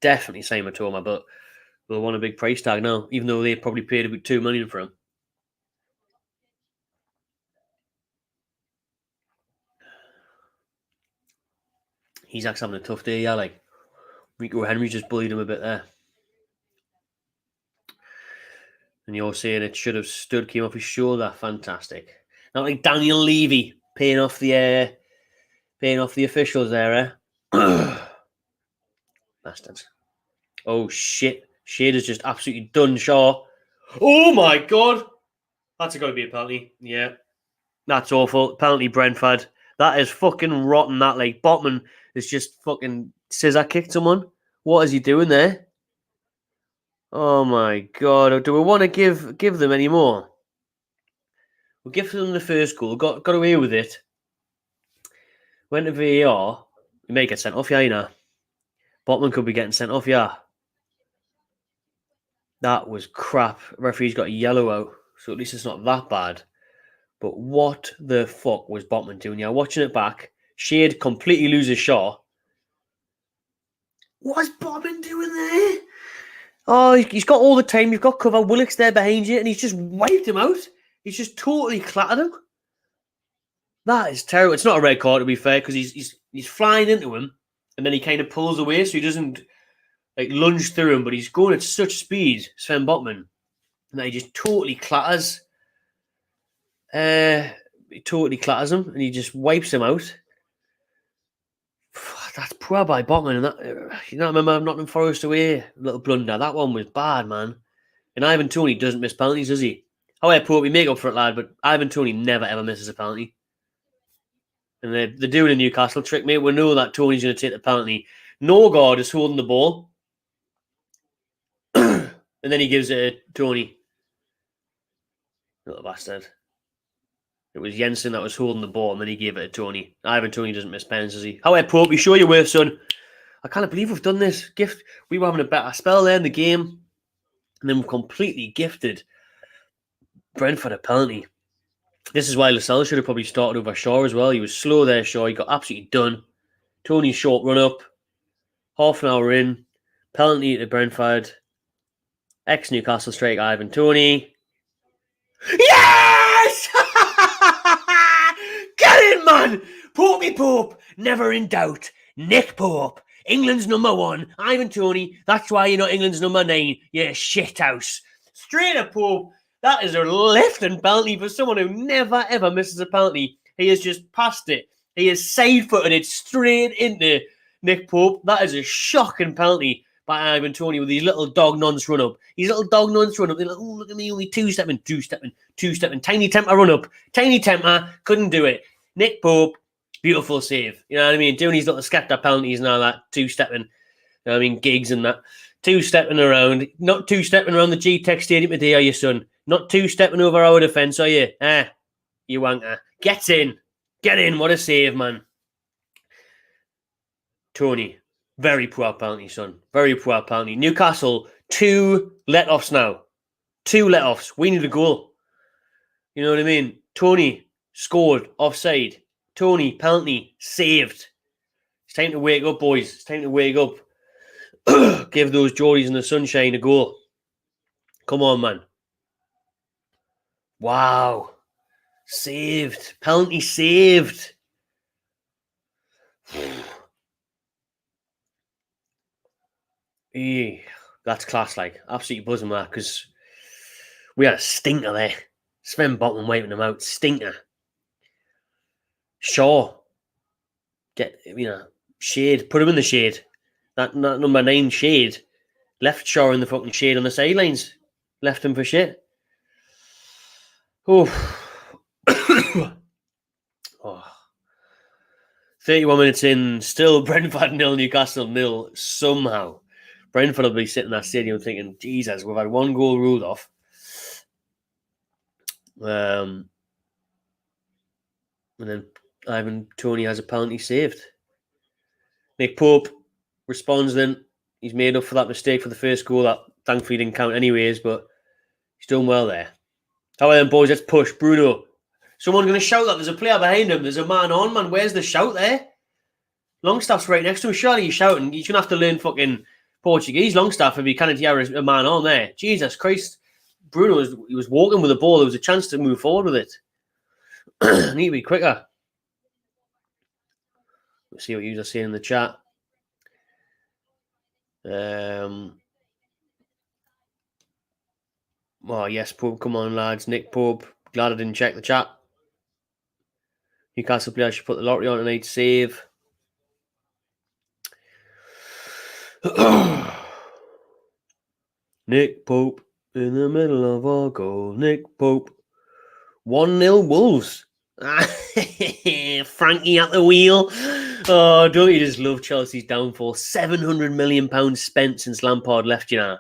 Definitely say Matoma, but they'll want a big price tag now, even though they probably paid about $2 million for him. He's actually having a tough day, yeah. Like, Rico Henry just bullied him a bit there. And you're saying it should have stood, came off his shoulder. Fantastic. Not like Daniel Levy paying off the Paying off the officials there, eh? Bastards. Oh, shit. Shade has just absolutely done Shaw. Oh, my God. That's got to be a penalty. Yeah. That's awful. Penalty, Brentford. That is fucking rotten, that. Like, Botman has just fucking scissor kicked someone. What is he doing there? Oh, my God. Do we want to give them any more? We'll give them the first goal. Got away with it. Went to VAR. We may get sent off, yeah, you know. Botman could be getting sent off, yeah. That was crap. Referee's got a yellow out, so at least it's not that bad. But what the fuck was Botman doing? Yeah, watching it back, Shade completely loses shot. What's Botman doing there? Oh, he's got all the time. You've got cover. Willock's there behind you, and he's just wiped him out. He's just totally clattered him. That is terrible. It's not a red card, to be fair, because he's flying into him, and then he kind of pulls away, so he doesn't like lunge through him, but he's going at such speed, Sven Botman, that he just totally clatters. He totally clatters him, and he just wipes him out. That's poor by Botman, and that you know, I remember Nottingham Forest away, little blunder. That one was bad, man. And Ivan Toney doesn't miss penalties, does he? However, poor we make up for it, lad, but Ivan Toney never ever misses a penalty. And they're doing a Newcastle trick, mate. We know that Tony's going to take the penalty. Norgard is holding the ball. And then he gives it to Tony. Little bastard. It was Jensen that was holding the ball, and then he gave it to Tony. Ivan Toney doesn't miss pens, does he? However, Pope, you sure you're worth, son? I can't believe we've done this. Gift. We were having a better spell there in the game, and then we've completely gifted Brentford a penalty. This is why Lascelles should have probably started over Shaw as well. He was slow there, Shaw. He got absolutely done. Tony's short run up. Half an hour in. Penalty to Brentford. Ex-Newcastle striker Ivan Toney. Yes! Get in, man! Popey Pope, never in doubt. Nick Pope, England's number 1. Ivan Toney, that's why you're not England's number 9. You shithouse. Straight to Pope. That is a lifting penalty for someone who never, ever misses a penalty. He has just passed it. He has side-footed it straight into Nick Pope. That is a shocking penalty by Ivan Toney with his little dog nonce run up. His little dog nonce run up. They're like, oh, look at me, only two-stepping. Tiny temper run up. Tiny temper, couldn't do it. Nick Pope, beautiful save. You know what I mean? Doing his little scatter penalties and all that, two-stepping. You know what I mean? Gigs and that. Two-stepping around. Not two-stepping around the G-Tech Stadium today, are you, son? Not two-stepping over our defence, are you? You wanker. Get in. Get in. What a save, man. Tony. Very poor penalty, son. Very poor penalty. Newcastle, 2 let-offs now. 2 let-offs. We need a goal. You know what I mean? Tony scored offside. Tony, penalty, saved. It's time to wake up, boys. It's time to wake up. Give those Geordies in the sunshine a goal. Come on, man. Wow. Saved. Penalty saved. That's class, like. Absolutely buzzing, that, because we had a stinker there. Sven Botman wiping them out. Stinker. Shaw. Shade. Put him in the shade. That number 9 Shade. Left Shaw in the fucking shade on the sidelines. Left him for shit. Oh. 31 minutes in, still Brentford 0, Newcastle 0 somehow. Brentford will be sitting in that stadium thinking, Jesus, we've had 1 goal ruled off. And then Ivan Toney has a penalty saved. Nick Pope responds then. He's made up for that mistake for the first goal that thankfully didn't count anyways, but he's done well there. However, boys, let's push. Bruno. Someone's going to shout that there's a player behind him. There's a man on, man. Where's the shout there? Longstaff's right next to him. Surely he's shouting. He's going to have to learn fucking Portuguese, Longstaff, if he can't hear a man on there. Jesus Christ. Bruno was walking with the ball. There was a chance to move forward with it. Need to be quicker. Let's see what you are saying in the chat. Oh, yes, Pope. Come on, lads. Nick Pope. Glad I didn't check the chat. Newcastle player should put the lottery on tonight. Save. Nick Pope in the middle of our goal. Nick Pope. 1-0 Wolves. Frankie at the wheel. Oh, don't you just love Chelsea's downfall? £700 million spent since Lampard left, you know,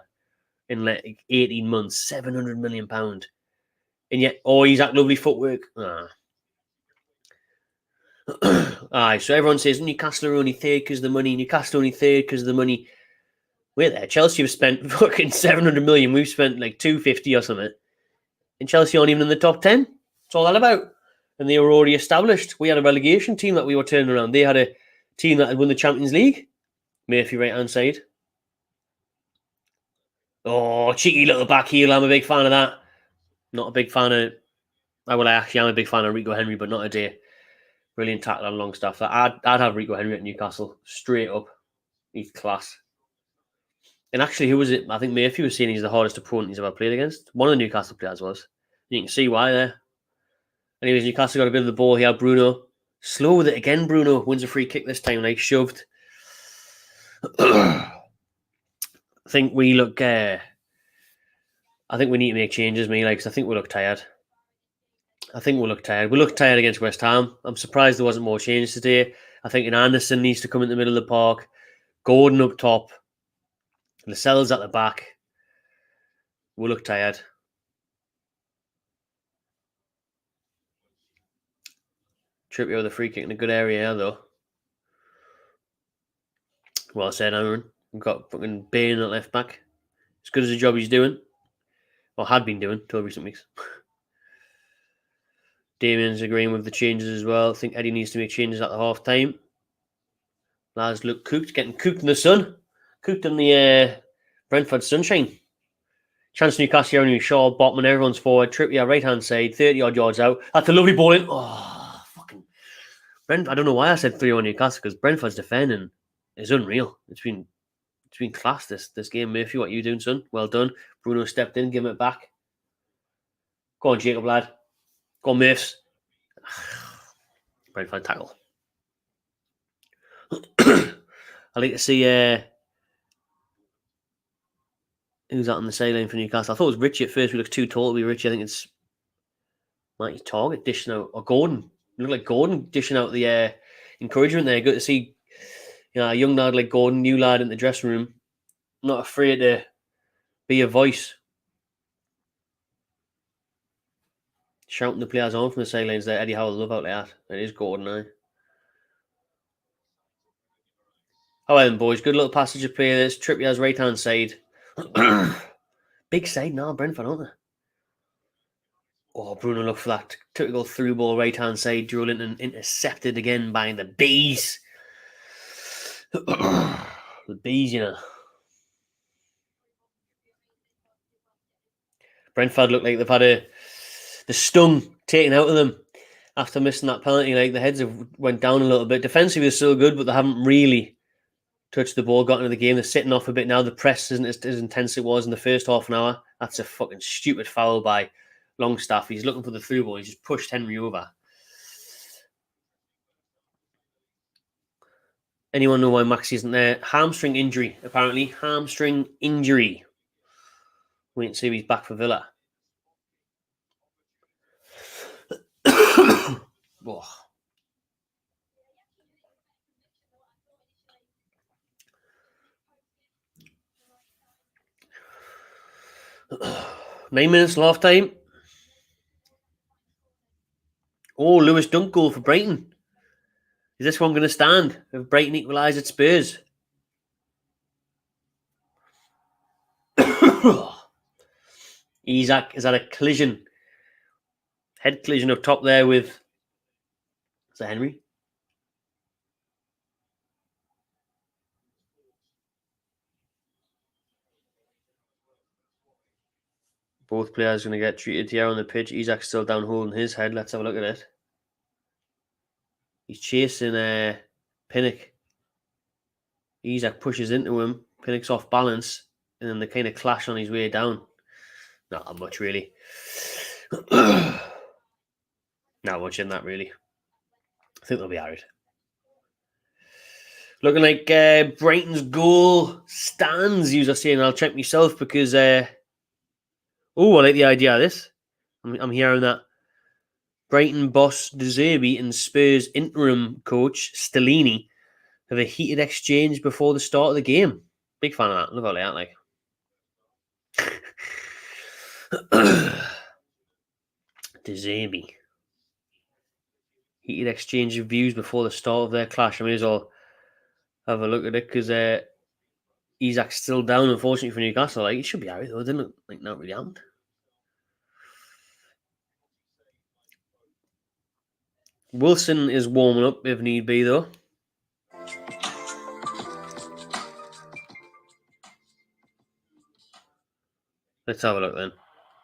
in like 18 months. £700 million. And yet, he's that lovely footwork. Aye, so everyone says Newcastle are only third because of the money. Newcastle only third because of the money. Wait there, Chelsea have spent fucking 700 million. We've spent like 250 or something. And Chelsea aren't even in the top 10. That's all that about. And they were already established. We had a relegation team that we were turning around. They had a team that had won the Champions League. Murphy right hand side. Oh, cheeky little back heel. I'm a big fan of that. Not a big fan of. Well, I actually am a big fan of Rico Henry, but not a day. Brilliant tackle on Longstaff. I'd have Rico Henry at Newcastle straight up. He's class. And actually, who was it? I think Murphy was saying he's the hardest opponent he's ever played against. One of the Newcastle players was. You can see why there. Anyways, Newcastle got a bit of the ball here. Bruno. Slow with it again, Bruno. Wins a free kick this time, like shoved. I think we look... I think we need to make changes, because I think we look tired. We look tired against West Ham. I'm surprised there wasn't more changes today. I think an Anderson needs to come in the middle of the park. Gordon up top. Lascelles at the back. We look tired. Trippier with a free kick in a good area, though. Well said, Aaron. We've got fucking Bain at left back. As good as the job he's doing. Or had been doing till recent weeks. Damien's agreeing with the changes as well. I think Eddie needs to make changes at the half time. Lads look cooked, getting cooked in the sun. Cooked in the Brentford sunshine. Chance Newcastle here, Shaw, Botman, everyone's forward. Trippier right hand side, 30 odd yards out. That's a lovely ball in. Oh, fucking Brentford. I don't know why I said 3-1 Newcastle, because Brentford's defending is unreal. It's been class this game. Murphy, what are you doing, son? Well done. Bruno stepped in, give it back. Go on, Jacob, lad. Go on, Murphs. Brentford tackle. I like to see who's out on the sideline for Newcastle. I thought it was Richie at first. We looked too tall to be Richie. I think it's Mighty Target dishing out, or Gordon. It looked like Gordon dishing out the encouragement there. Good to see a young lad like Gordon, new lad in the dressing room, not afraid to be a voice. Shouting the players on from the sidelines there. Eddie Howe love out like that. It is Gordon now. How well then, boys? Good little passage of play. There's Trippier's right hand side. Big side now, Brentford, aren't they? Oh, Bruno, look for that typical through ball right hand side. Drew Linton intercepted again by the bees. The bees, you know. Brentford look like they've had the stung taken out of them after missing that penalty. Like the heads have went down a little bit. Defensively, they're still good, but they haven't really touched the ball, got into the game. They're sitting off a bit now. The press isn't as intense as it was in the first half an hour. That's a fucking stupid foul by Longstaff. He's looking for the through ball. He's just pushed Henry over. Anyone know why Maxi isn't there? Hamstring injury, apparently. Hamstring injury. Wait and see if he's back for Villa. Oh. Nine minutes last time. Oh, Lewis Dunk goal for Brighton. Is this one going to stand? If Brighton equalise at Spurs? Isaac is at a collision. Head collision up top there with... Is that Henry? Both players going to get treated here on the pitch. Isaac's still down holding his head. Let's have a look at it. He's chasing Pinnock. Isaac pushes into him. Pinnock's off balance. And then they kind of clash on his way down. Not that much, really. Not much in that, really. I think they'll be alright. Looking like Brighton's goal stands, you are saying. I'll check myself because I like the idea of this. I'm hearing that Brighton boss De Zerbi and Spurs interim coach Stellini have a heated exchange before the start of the game. Big fan of that. Love how they act like. De Zerbi. Heated exchange of views before the start of their clash. I may as well have a look at it because Isak's still down, unfortunately, for Newcastle. Like, it should be alright though, didn't it? Like, not really happened. Wilson is warming up if need be, though. Let's have a look then.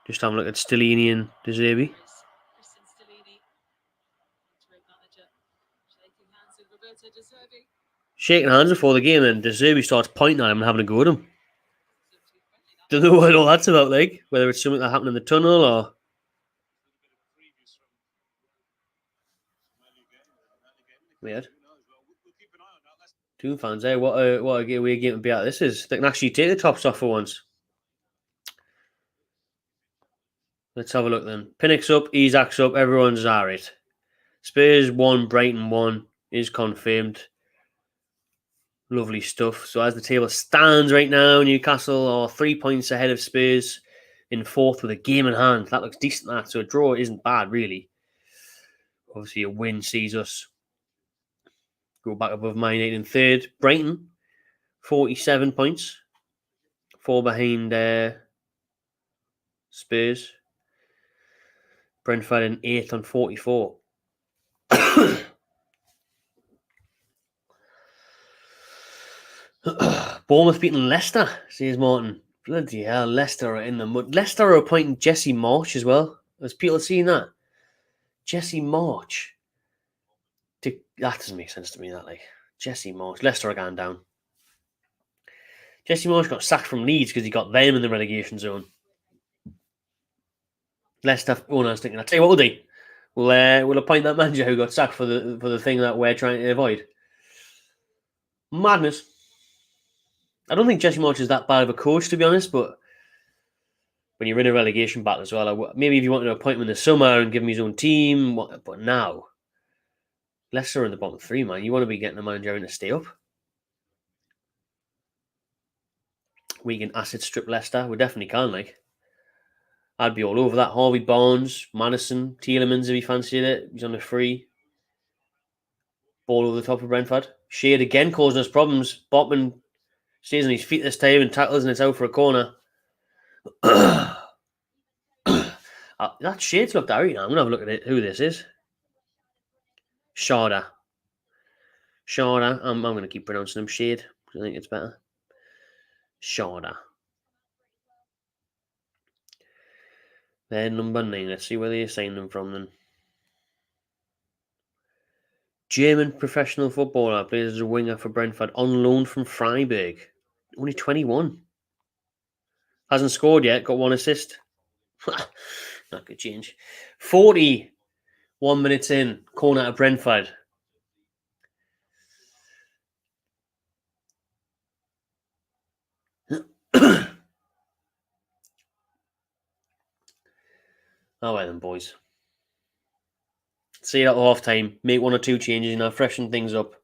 Just have a look at Stellini and De Zerbi. Shaking hands before the game, and De Zerbi starts pointing at him and having a go at him. Don't know what all that's about, like, whether it's something that happened in the tunnel or. Weird. Two fans, What a weird game to be at. This is. They can actually take the tops off for once. Let's have a look then. Pinnock's up, Isak's up, everyone's alright. Spurs 1, Brighton 1 is confirmed. Lovely stuff. So as the table stands right now, Newcastle are 3 points ahead of Spurs in fourth with a game in hand. That looks decent, that. So a draw isn't bad, really. Obviously, a win sees us go back above Man United in third. Brighton, 47 points. 4 behind Spurs. Brentford in 8th on 44. Bournemouth beating Leicester, says Martin. Bloody hell, Leicester are in the mud. Leicester are appointing Jesse March as well. Has people seen that? Jesse March. That doesn't make sense to me, that, like. Jesse March. Leicester are going down. Jesse March got sacked from Leeds because he got them in the relegation zone. Leicester owners thinking, I'll tell you what we'll do. We'll appoint that manager who got sacked for the thing that we're trying to avoid. Madness. I don't think Jesse March is that bad of a coach, to be honest, but when you're in a relegation battle as well, maybe if you wanted to appoint him in the summer and give him his own team, but now, Leicester are in the bottom 3, man. You want to be getting a manager in to stay up. We can asset strip Leicester. We definitely can, like. I'd be all over that. Harvey Barnes, Madison, Tielemans if he fancied it. He's on the free. Ball over the top of Brentford. Shade again causing us problems. Botman stays on his feet this time and tackles and it's out for a corner. That Shade's looked out now. I'm going to have a look at it. Who this is. Sharda. I'm going to keep pronouncing him Shade. I think it's better. Sharda. They're number 9. Let's see where they assign them from then. German professional footballer, plays as a winger for Brentford, on loan from Freiburg. Only 21. Hasn't scored yet, got 1 assist. Not good change. 41 minutes in, corner at Brentford. All right then, boys. See you at half time. Make 1 or 2 changes, freshen things up.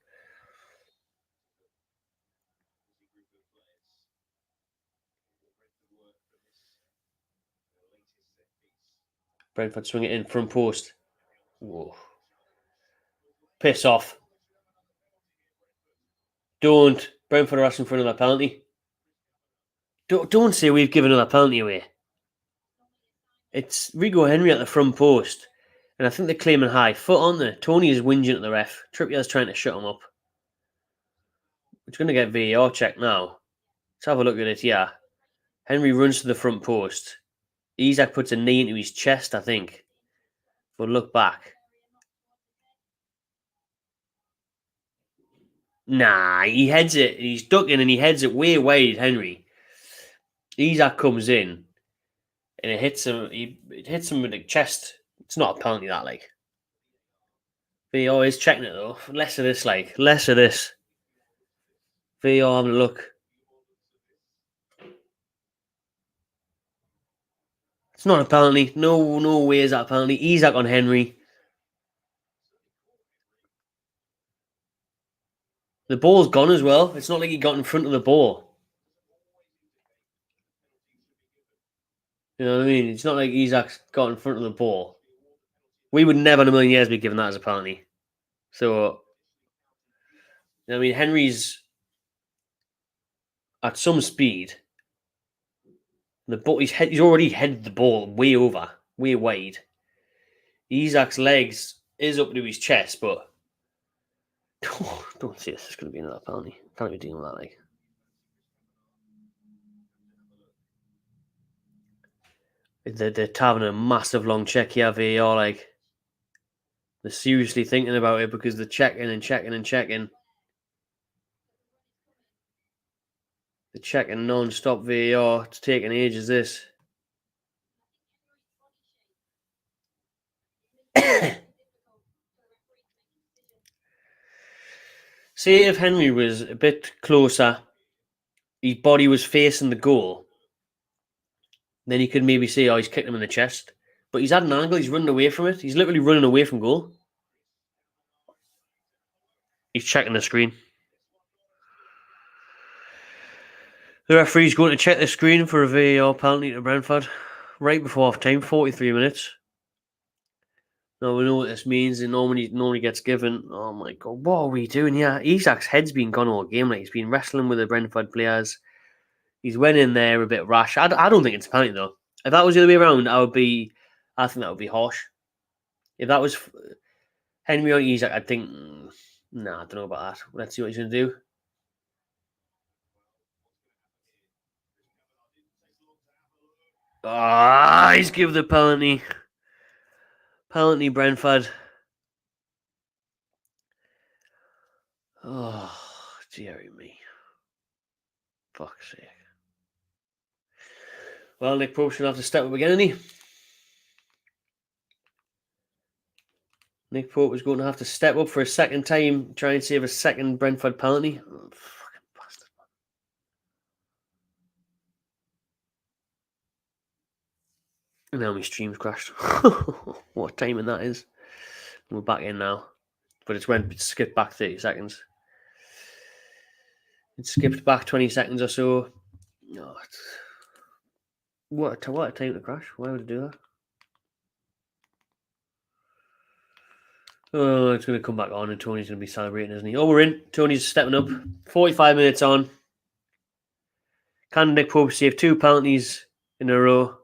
Brentford swing it in front post. Whoa. Piss off. Don't. Brentford are asking for another penalty. Don't say we've given another penalty away. It's Rigo Henry at the front post. And I think they're claiming high foot, aren't they? Tony is whinging at the ref. Trippier's trying to shut him up. It's going to get VAR checked now. Let's have a look at it, yeah. Henry runs to the front post. Isak puts a knee into his chest, I think. But look back. Nah, he heads it. He's ducking and he heads it way wide, Henry. Isak comes in and it hits him. It hits him with the chest. It's not a penalty, that, like. VAR is checking it though. Less of this, like. Less of this. VAR having a look. It's not a penalty. No way is that a penalty. Isak on Henry. The ball's gone as well. It's not like he got in front of the ball. You know what I mean? It's not like Isak's got in front of the ball. We would never in a million years be given that as a penalty. So, I mean, Henry's at some speed. He's already headed the ball way over, way wide. Isak's legs is up to his chest, but don't see this. It's going to be another penalty. Can't be dealing with that, like. They're having a massive long check here, VAR, like. They're seriously thinking about it because they're checking and checking and checking. They're checking non-stop VAR. It's taking ages, this. See if Henry was a bit closer, his body was facing the goal, then you could maybe say, oh, he's kicked him in the chest. But he's at an angle, he's running away from it. He's literally running away from goal. He's checking the screen. The referee's going to check the screen for a VAR penalty to Brentford right before half time, 43 minutes. Now we know what this means. It normally gets given. Oh my god, what are we doing here? Isak's head's been gone all game. Like, he's been wrestling with the Brentford players. He's went in there a bit rash. I don't think it's a penalty though. If that was the other way around, I think that would be harsh. If that was Henry on Isak, I'd think, nah, I don't know about that. Let's see what he's going to do. He's given the penalty. Penalty, Brentford. Oh, dearie me. Fuck's sake. Well, Nick Pope's going to have to step up again, isn't he? Nick Pope is going to have to step up for a second time, try and save a second Brentford penalty. Oh, fucking bastard. And now my stream's crashed. What timing that is. We're back in now. But it skipped back 30 seconds. It skipped back 20 seconds or so. Oh, what a time to crash. Why would it do that? Oh, it's going to come back on and Tony's going to be celebrating, isn't he? Oh, we're in. Tony's stepping up. 45 minutes on. Can Nick Pope save 2 penalties in a row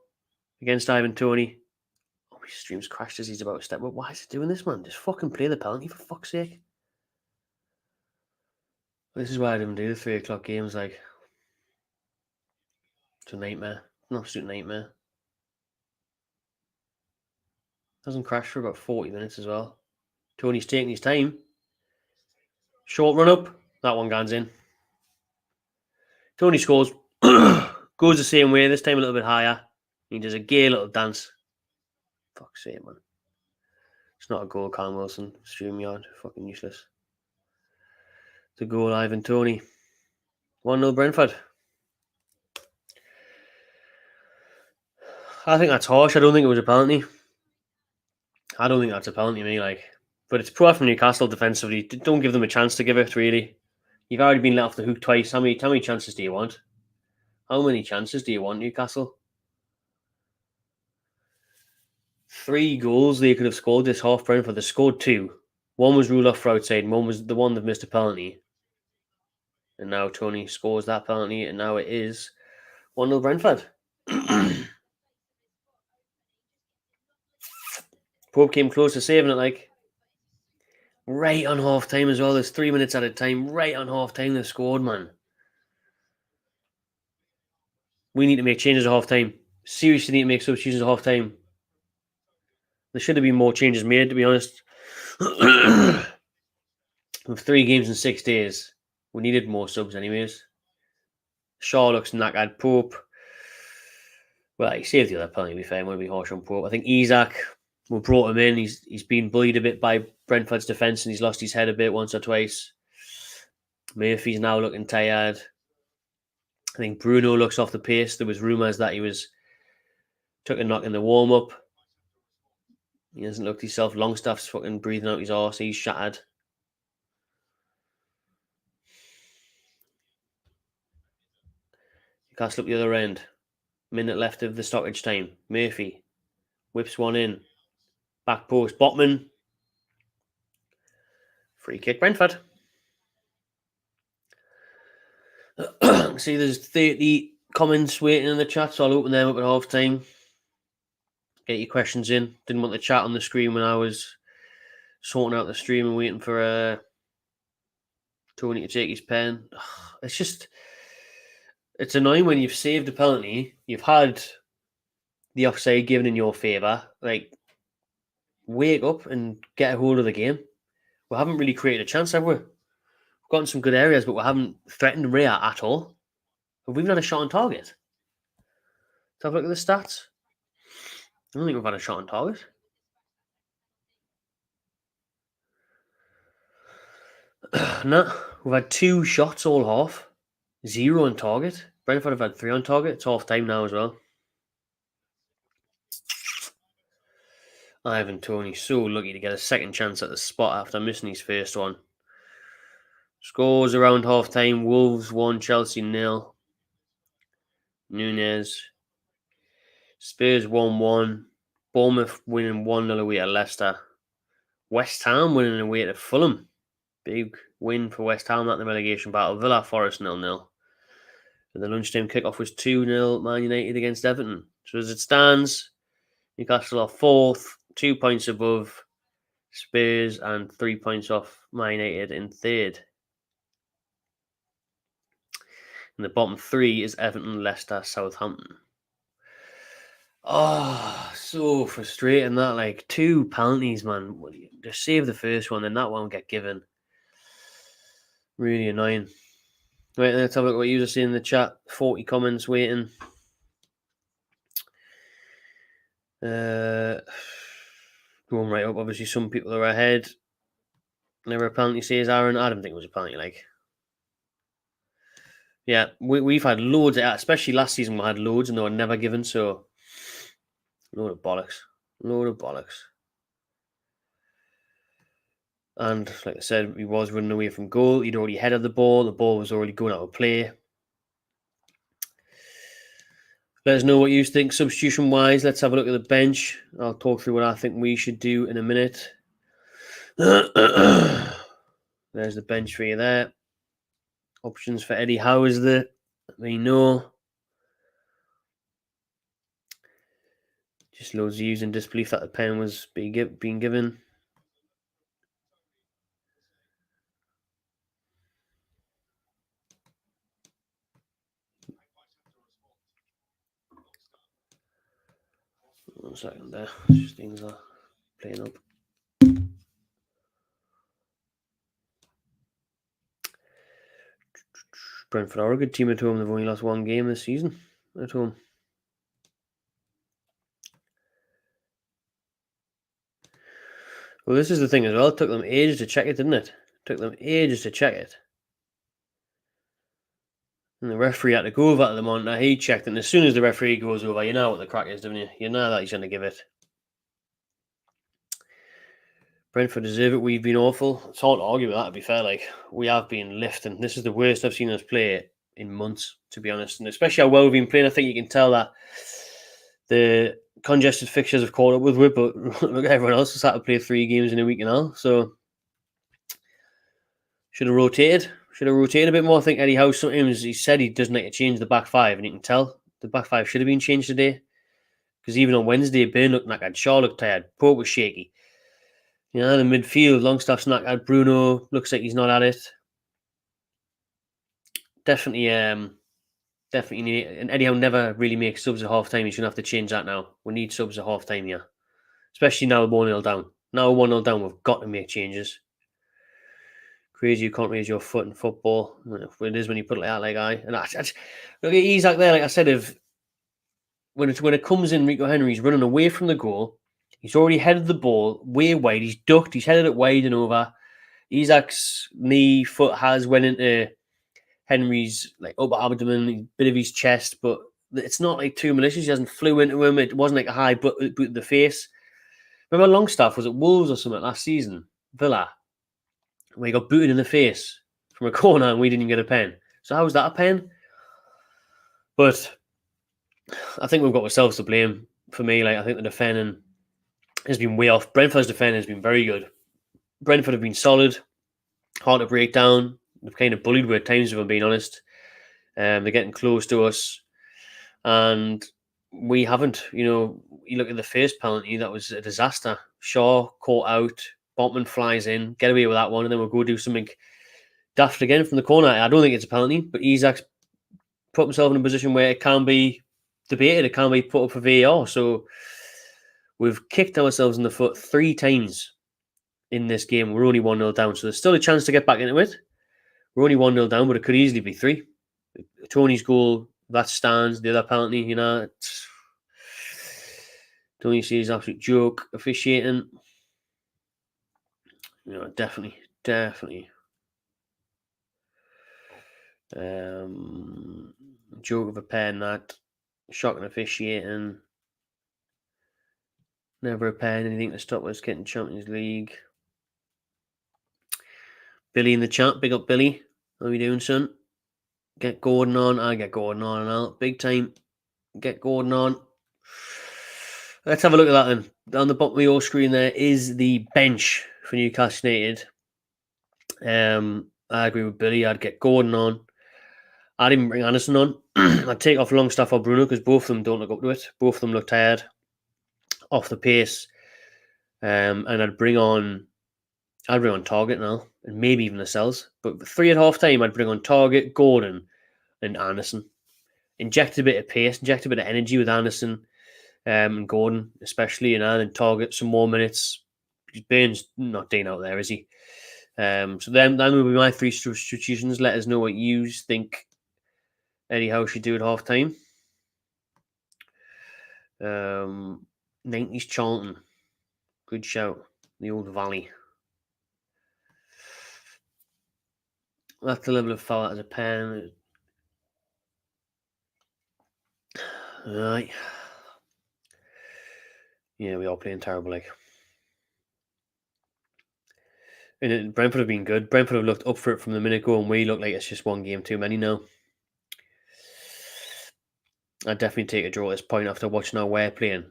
against Ivan Toney? Oh, my stream's crashed as he's about to step up. Why is it doing this, man? Just fucking play the penalty, for fuck's sake. This is why I didn't do the 3 o'clock games, like. It's a nightmare. An absolute nightmare. Doesn't crash for about 40 minutes as well. Tony's taking his time. Short run up. That one goes in. Tony scores. Goes the same way, this time a little bit higher. He does a gay little dance. Fuck's sake, man. It's not a goal, Callum Wilson. StreamYard. Fucking useless. The goal, Ivan Toney. 1-0 Brentford. I think that's harsh. I don't think it was a penalty. I don't think that's a penalty to me, like. But it's poor from Newcastle defensively. Don't give them a chance to give it, really. You've already been let off the hook twice. How many chances do you want? How many chances do you want, Newcastle? 3 goals they could have scored this half, Brentford. They scored 2. One was ruled off for outside, and one was the one that missed a penalty. And now Tony scores that penalty, and now it is 1-0 Brentford. Pope came close to saving it, like. Right on half time as well. There's 3 minutes at a time. Right on half time they scored, man. We need to make changes at half time. Seriously need to make substitutions at half time. There should have been more changes made, to be honest. With 3 games in 6 days, we needed more subs anyways. Shaw looks knackered. Pope. Well, he saved the other penalty, to be fair. I'm going to be harsh on Pope. I think Isak We brought him in. He's been bullied a bit by Brentford's defence and he's lost his head a bit once or twice. Murphy's now looking tired. I think Bruno looks off the pace. There was rumours that he took a knock in the warm-up. He hasn't looked himself. Longstaff's fucking breathing out his arse. He's shattered. Newcastle up the other end. Minute left of the stoppage time. Murphy whips one in. Back post. Botman. Free kick Brentford. See, there's 30 comments waiting in the chat, so I'll open them up at half time. Get your questions in. Didn't want the chat on the screen when I was sorting out the stream and waiting for Tony to take his pen. It's annoying when you've saved a penalty, you've had the offside given in your favour. Like, wake up and get a hold of the game. We haven't really created a chance, have we? We've gotten some good areas, but we haven't threatened Ria at all. Have we even had a shot on target? Let's have a look at the stats. I don't think we've had a shot on target. No, we've had 2 shots all half. 0 on target. Brentford have had 3 on target. It's half time now as well. Ivan Toney so lucky to get a second chance at the spot after missing his first one. Scores around half time. Wolves 1, Chelsea 0. Nunez. Spurs 1-1. Bournemouth winning 1-0 away at Leicester. West Ham winning away at Fulham. Big win for West Ham at the relegation battle. Villa Forest 0-0. And the lunchtime kickoff was 2-0 Man United against Everton. So as it stands, Newcastle are 4th, 2 points above Spurs and 3 points off Man United in 3rd. And the bottom 3 is Everton, Leicester, Southampton. Oh, so frustrating that. Like, 2 penalties, man. Just save the first one, then that one get given. Really annoying. Right, let's have a look at what you were saying in the chat. 40 comments waiting. Going right up. Obviously, some people are ahead. Never a penalty, says Aaron. I don't think it was a penalty, like. Yeah, we've had loads of that, especially last season we had loads and they were never given, so load of bollocks. Load of bollocks. And like I said, he was running away from goal. He'd already headed the ball was already going out of play. Let us know what you think substitution wise. Let's have a look at the bench. I'll talk through what I think we should do in a minute. There's the bench for you there. Options for Eddie Howe is there. Let me know. Just loads of views in disbelief that the pen was being given. One second there. Just things are playing up. Brentford are a good team at home. They've only lost 1 game this season at home. Well, this is the thing as well. It took them ages to check it, didn't it? And the referee had to go over to the monitor. He checked, and as soon as the referee goes over, you know what the crack is, don't you? You know that he's going to give it. Brentford deserve it. We've been awful. It's hard to argue with that, to be fair. Like, we have been lifting. This is the worst I've seen us play in months, to be honest. And especially how well we've been playing, I think you can tell that the congested fixtures have caught up with it, but look, everyone else has had to play 3 games in a week now. So, should have rotated a bit more. I think Eddie Howe, sometimes he said he doesn't like to change the back 5, and you can tell the back 5 should have been changed today. Because even on Wednesday, Burn looked knackered, Shaw looked tired, Pope was shaky. You know, the midfield, Longstaff's knackered, Bruno looks like he's not at it. Definitely need, and Eddie Howe never really makes subs at half time. He's going to have to change that now. We need subs at half time, yeah. Especially now we're 1-0 down. Now we're 1-0 down, we've got to make changes. Crazy you can't raise your foot in football. It is when you put it like that, like I. And look at Isak there, like I said, when it comes in, Rico Henry's running away from the goal. He's already headed the ball way wide. He's ducked. He's headed it wide and over. Isaac's knee, foot has went into Henry's like upper abdomen, a bit of his chest, but it's not like too malicious. He hasn't flew into him. It wasn't like a high boot in the face. Remember Longstaff was at Wolves or something last season, Villa, where he got booted in the face from a corner and we didn't even get a pen. So how was that a pen? But I think we've got ourselves to blame. For me, like I think the defending has been way off. Brentford's defending has been very good. Brentford have been solid, hard to break down. They've kind of bullied at times, if I'm being honest. They're getting close to us, and we haven't. You look at the first penalty, that was a disaster. Shaw caught out, Botman flies in, get away with that one, and then we'll go do something daft again from the corner. I don't think it's a penalty, but Isaac's put himself in a position where it can be debated, it can be put up for VAR. So we've kicked ourselves in the foot 3 times in this game. We're only 1-0 down, so there's still a chance to get back into it. We're only 1-0 down, but it could easily be 3. Tony's goal, that stands. The other penalty, Tony sees absolute joke officiating. Definitely. Joke of a pen, that. Shocking officiating. Never a pen, anything to stop us getting Champions League. Billy in the chat, big up Billy. How are you doing, son? Get Gordon on. I get Gordon on and out. Big time. Get Gordon on. Let's have a look at that then. On the bottom of your screen there is the bench for Newcastle United. I agree with Billy. I'd get Gordon on. I'd even bring Anderson on. I'd take off Longstaff or Bruno because both of them don't look up to it. Both of them look tired, off the pace. And I'd bring on Target now, and maybe even the Lascelles. But 3 at half time, I'd bring on Target, Gordon, and Anderson. Inject a bit of pace, inject a bit of energy with Anderson and Gordon, especially, and then Target some more minutes. Bairn's not doing out there, is he? So then that will be my 3 substitutions. Let us know what you think Eddie Howe should do at half time. 90s Charlton. Good shout. The old Valley. That's the level of foul as a pen. Right. Yeah, we are playing terrible, like. And Brentford have been good. Brentford have looked up for it from the minute go, and we look like it's just 1 game too many now. I'd definitely take a draw at this point after watching how we're playing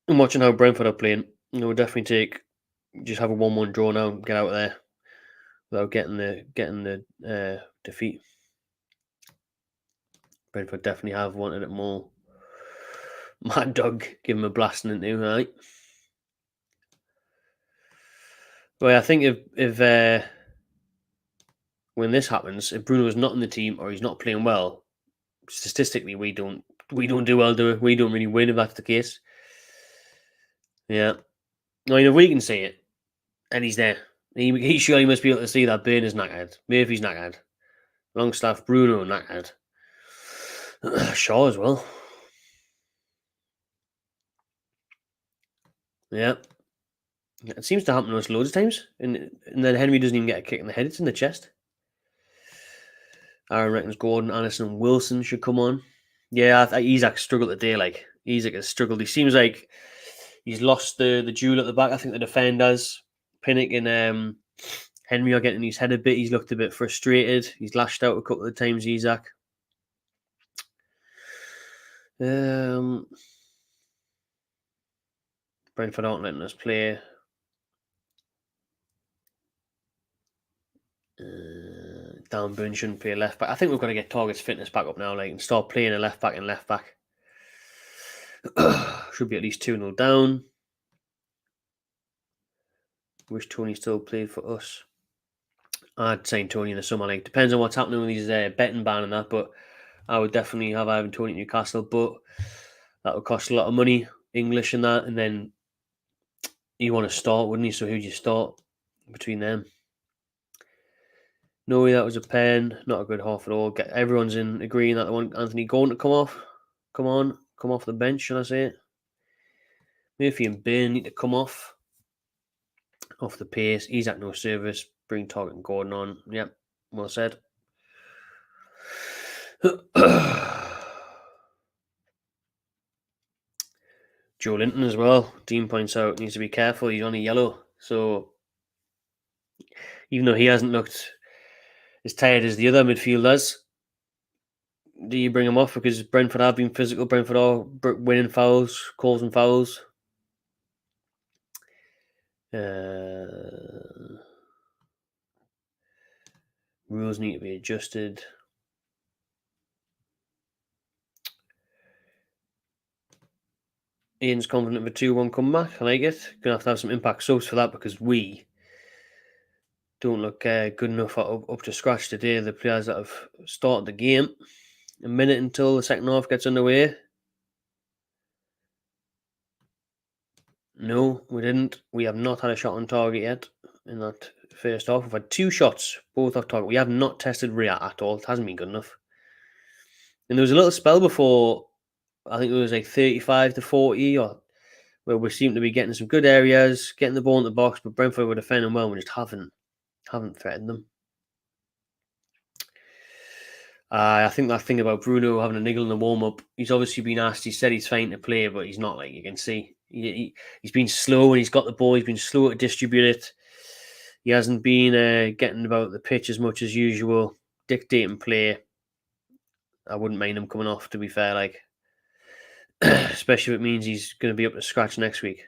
and watching how Brentford are playing. We'll definitely just have a 1-1 draw now and get out of there without getting the defeat. Brentford definitely have wanted it more. Mad Dog, give him a blasting into, right? Well, I think if when this happens, if Bruno is not in the team or he's not playing well, statistically we don't do well, do we? We don't really win if that's the case. Yeah. I mean, if we can see it, and he's there, he surely must be able to see that Bain is knackered. Murphy's knackered. Longstaff, Bruno knackered. Shaw as well. Yeah. It seems to happen to us loads of times. And then Henry doesn't even get a kick in the head. It's in the chest. Aaron reckons Gordon, Anderson and Wilson should come on. Yeah, Isaac struggled today. Like, Isaac has struggled. He seems like he's lost the duel at the back. I think the defenders, Pinnock and Henry, are getting his head a bit. He's looked a bit frustrated. He's lashed out a couple of times, Isaac. Brentford aren't letting us play. Dan Burn shouldn't play left back. I think we've got to get Target's fitness back up now, like, and start playing a left back and left back. Should be at least 2-0 down. Wish Tony still played for us. I'd sign Tony in the summer league. Depends on what's happening with these betting ban and that, but I would definitely have Ivan Tony at Newcastle, but that would cost a lot of money, English and that, and then you want to start, wouldn't you? So who'd you start between them? No way that was a pen. Not a good half at all. Everyone's in agreeing that they want Anthony Gordon to come off. Come off the bench, should I say it? Murphy and Byrne need to come off the pace. He's at no service. Bring Target and Gordon on. Yep, well said. Joe Linton as well. Dean points out needs to be careful. He's on a yellow, so even though he hasn't looked as tired as the other midfielders, do you bring him off because Brentford have been physical? Brentford are winning fouls, causing fouls. Rules need to be adjusted. Ian's confident of a 2-1 comeback. I like it. Gonna have to have some impact subs for that because we don't look good enough up to scratch today. The players that have started the game, a minute until the second half gets underway. No, we didn't. We have not had a shot on target yet in that first half. We've had 2 shots, both off target. We have not tested rear at all. It hasn't been good enough. And there was a little spell before, I think it was like 35 to 40, where we seem to be getting some good areas, getting the ball in the box, but Brentford were defending well and we just haven't threatened them. I think that thing about Bruno having a niggle in the warm-up, he's obviously been asked, he said he's fine to play, but he's not, like you can see. He's been slow when he's got the ball, he's been slow to distribute it. He hasn't been getting about the pitch as much as usual, dictating play. I wouldn't mind him coming off, to be fair, like especially if it means he's going to be up to scratch next week.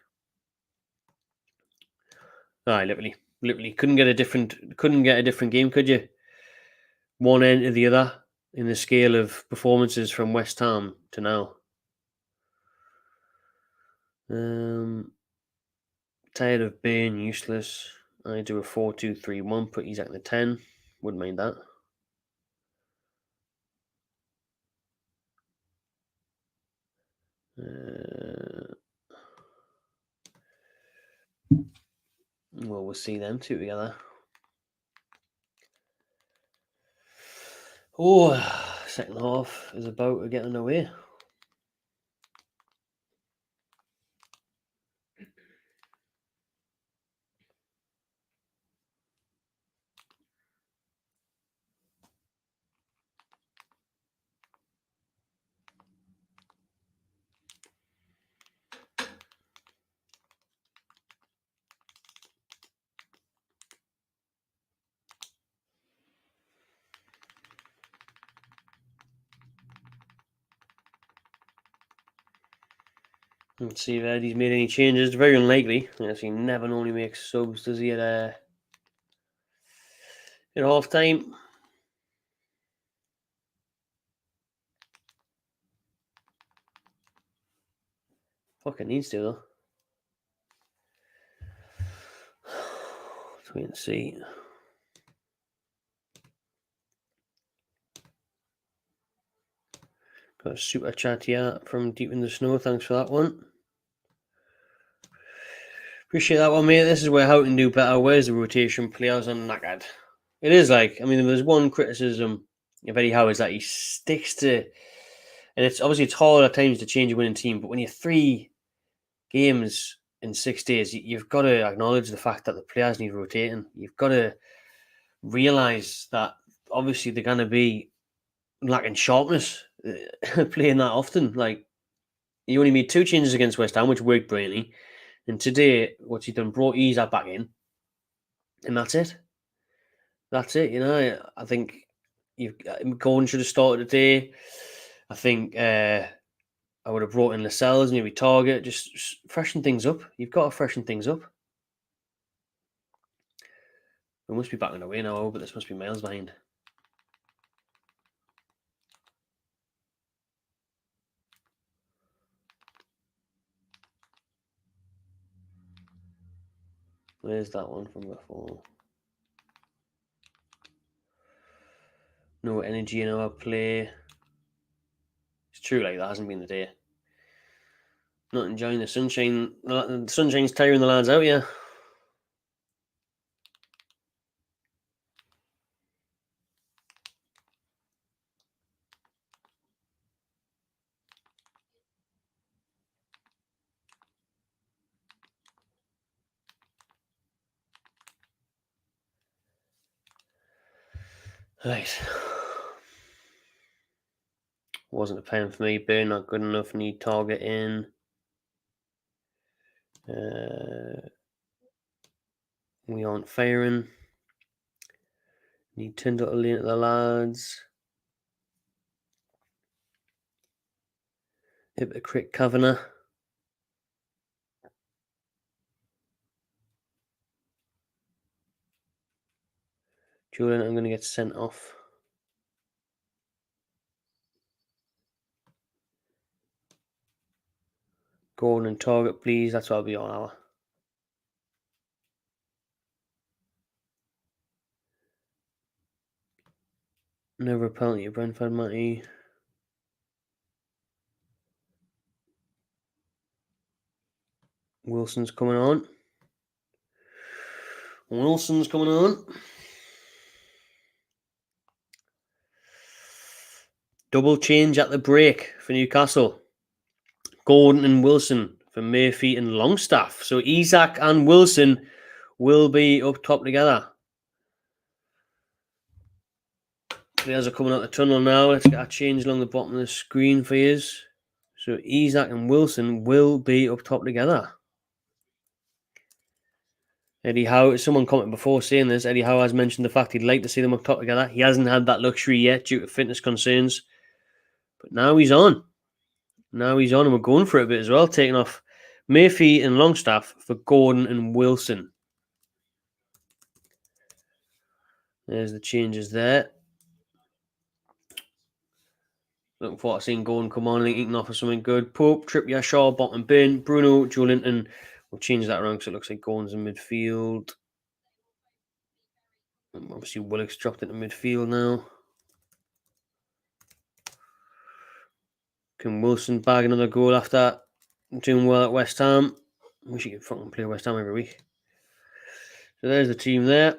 Literally couldn't get a different game, could you? One end to the other in the scale of performances from West Ham to now. Tired of being useless. I do a 4-2-3-1, put Isaac in the 10. Wouldn't mind that. Well, we'll see them two together. Oh, second half is about to get underway. Let's see if Eddie's made any changes. Very unlikely. He never normally makes subs, does he, at half time? Fucking needs to, though. Let's wait and see. Got a super chat here from Deep in the Snow. Thanks for that one. Appreciate that one, mate. This is where how can do better. Where's the rotation? Players are knackered. It is like, I mean, there's one criticism of Eddie Howe is that he sticks to, and it's obviously it's hard at times to change a winning team, but when you're 3 games in 6 days, you've got to acknowledge the fact that the players need rotating. You've got to realise that obviously they're going to be lacking sharpness playing that often. Like, he only made 2 changes against West Ham, which worked brilliantly. And today, what's he done? Brought Isaac back in, and that's it. That's it. You know, I think Gordon should have started today. I think I would have brought in Lascelles, maybe Target, just freshen things up. You've got to freshen things up. We must be back on the way now, but this must be miles behind. Where's that one from before? No energy in our play. It's true, like that hasn't been the day. Not enjoying the sunshine. The sunshine's tiring the lads out, yeah. Right. Wasn't a pen for me. Burn not good enough. Need target in. We aren't firing. Need Tyndall to lean at the lads. Hypocrite Kavanagh. Julian, I'm going to get sent off. Gordon and target, please. That's what I'll be on our. Never a penalty at Brentford, Matty. Wilson's coming on. Double change at the break for Newcastle. Gordon and Wilson for Murphy and Longstaff. So Isak and Wilson will be up top together. Players are coming out the tunnel now. Let's get a change along the bottom of the screen for you. So Isak and Wilson will be up top together. Eddie Howe, someone commented before saying this, Eddie Howe has mentioned the fact he'd like to see them up top together. He hasn't had that luxury yet due to fitness concerns. But now he's on. And we're going for it a bit as well, taking off Murphy and Longstaff for Gordon and Wilson. There's the changes there. Looking forward to seeing Gordon come on. I think he can offer something good. Pope, Trippier, Shaw, Botman, Burn, Bruno, Joelinton. We'll change that around because it looks like Gordon's in midfield. Obviously, Willock's dropped into midfield now. Can Wilson bag another goal after doing well at West Ham? Wish he could fucking play West Ham every week. So there's the team there.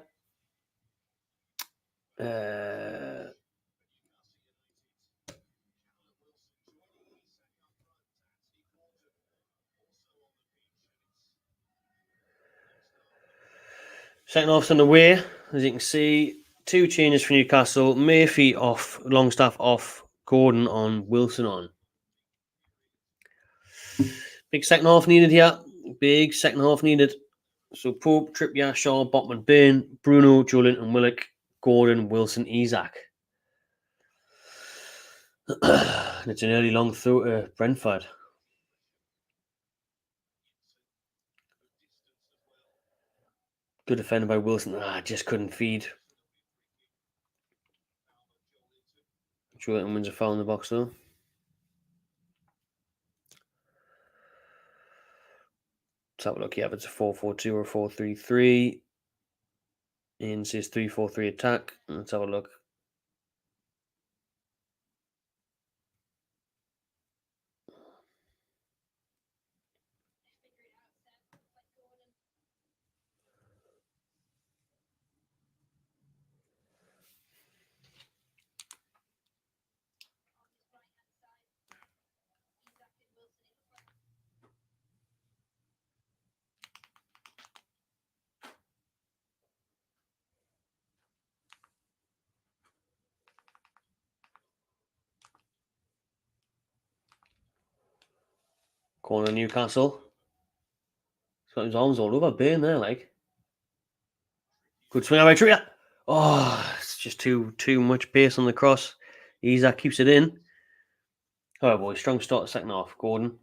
Second half's on the way. As you can see, two changes for Newcastle. Murphy off, Longstaff off, Gordon on, Wilson on. Big second half needed here. So Pope, Trippier, Shaw, Botman, Burn, Bruno, Joelinton and Willock, Gordon, Wilson, Isak. It's an early long throw to Brentford. Good defender by Wilson. Just couldn't feed. Joelinton wins a foul in the box though. Let's have a look. Yeah, if it's a 4-4-2 or 4-3-3. Ian says 3-4-3 attack. Let's have a look. Corner Newcastle. He's got his arms all over Burn there, like. Good swing by Trippier. Oh, it's just too much pace on the cross. Isak keeps it in. Oh boy, strong start the second half, Gordon.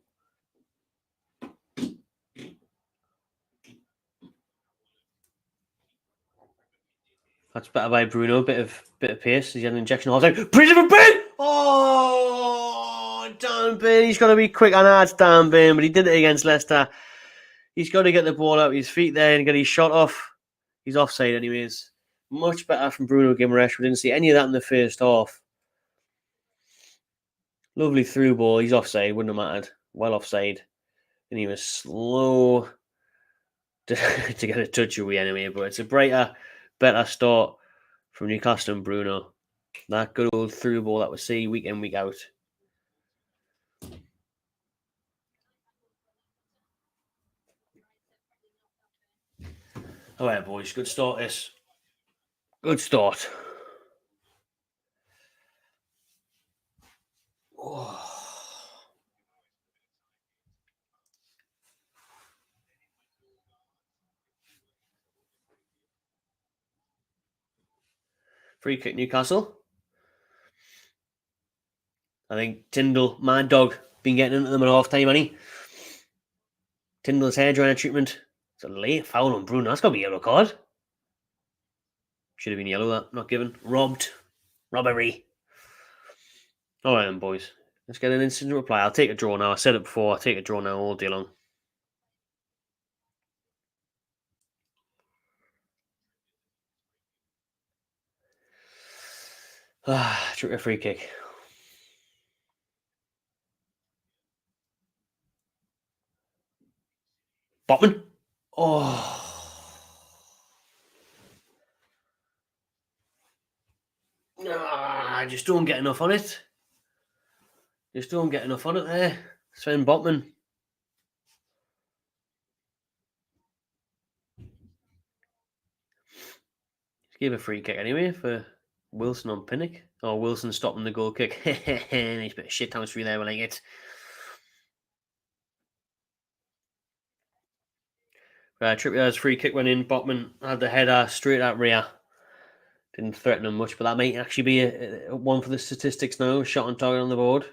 That's better by Bruno. Bit of pace. He's had an injection half time. Prison for Ben! Oh, Dan Burn. He's got to be quick. I know it's Dan Burn, but he did it against Leicester. He's got to get the ball out of his feet there and get his shot off. He's offside anyways. Much better from Bruno Guimaraes. We didn't see any of that in the first half. Lovely through ball. He's offside. Wouldn't have mattered. Well offside. And he was slow to get a touch away anyway. But it's a brighter, better start from Newcastle and Bruno. That good old through ball that we see week in, week out. All right, boys. Good start, this. Good start. Oh. Free kick Newcastle. I think Tyndall, my dog, been getting into them at half time, hasn't he? Tyndall's hairdryer treatment. It's a late foul on Bruno. That's got to be a yellow card. Should have been yellow, that. Not given. Robbed. Robbery. All right, then, boys. Let's get an instant reply. I'll take a draw now. I said it before. I'll take a draw now all day long. Trick a free kick. Botman. Oh. I just don't get enough on it. Just don't get enough on it there. Sven Botman. Just gave a free kick anyway for Wilson on Pinnock. Oh, Wilson stopping the goal kick. Nice bit of shit house for you there, I like it. Trippier's free kick went in. Botman had the header straight at Ria. Didn't threaten him much, but that might actually be a one for the statistics now. Shot on target on the board.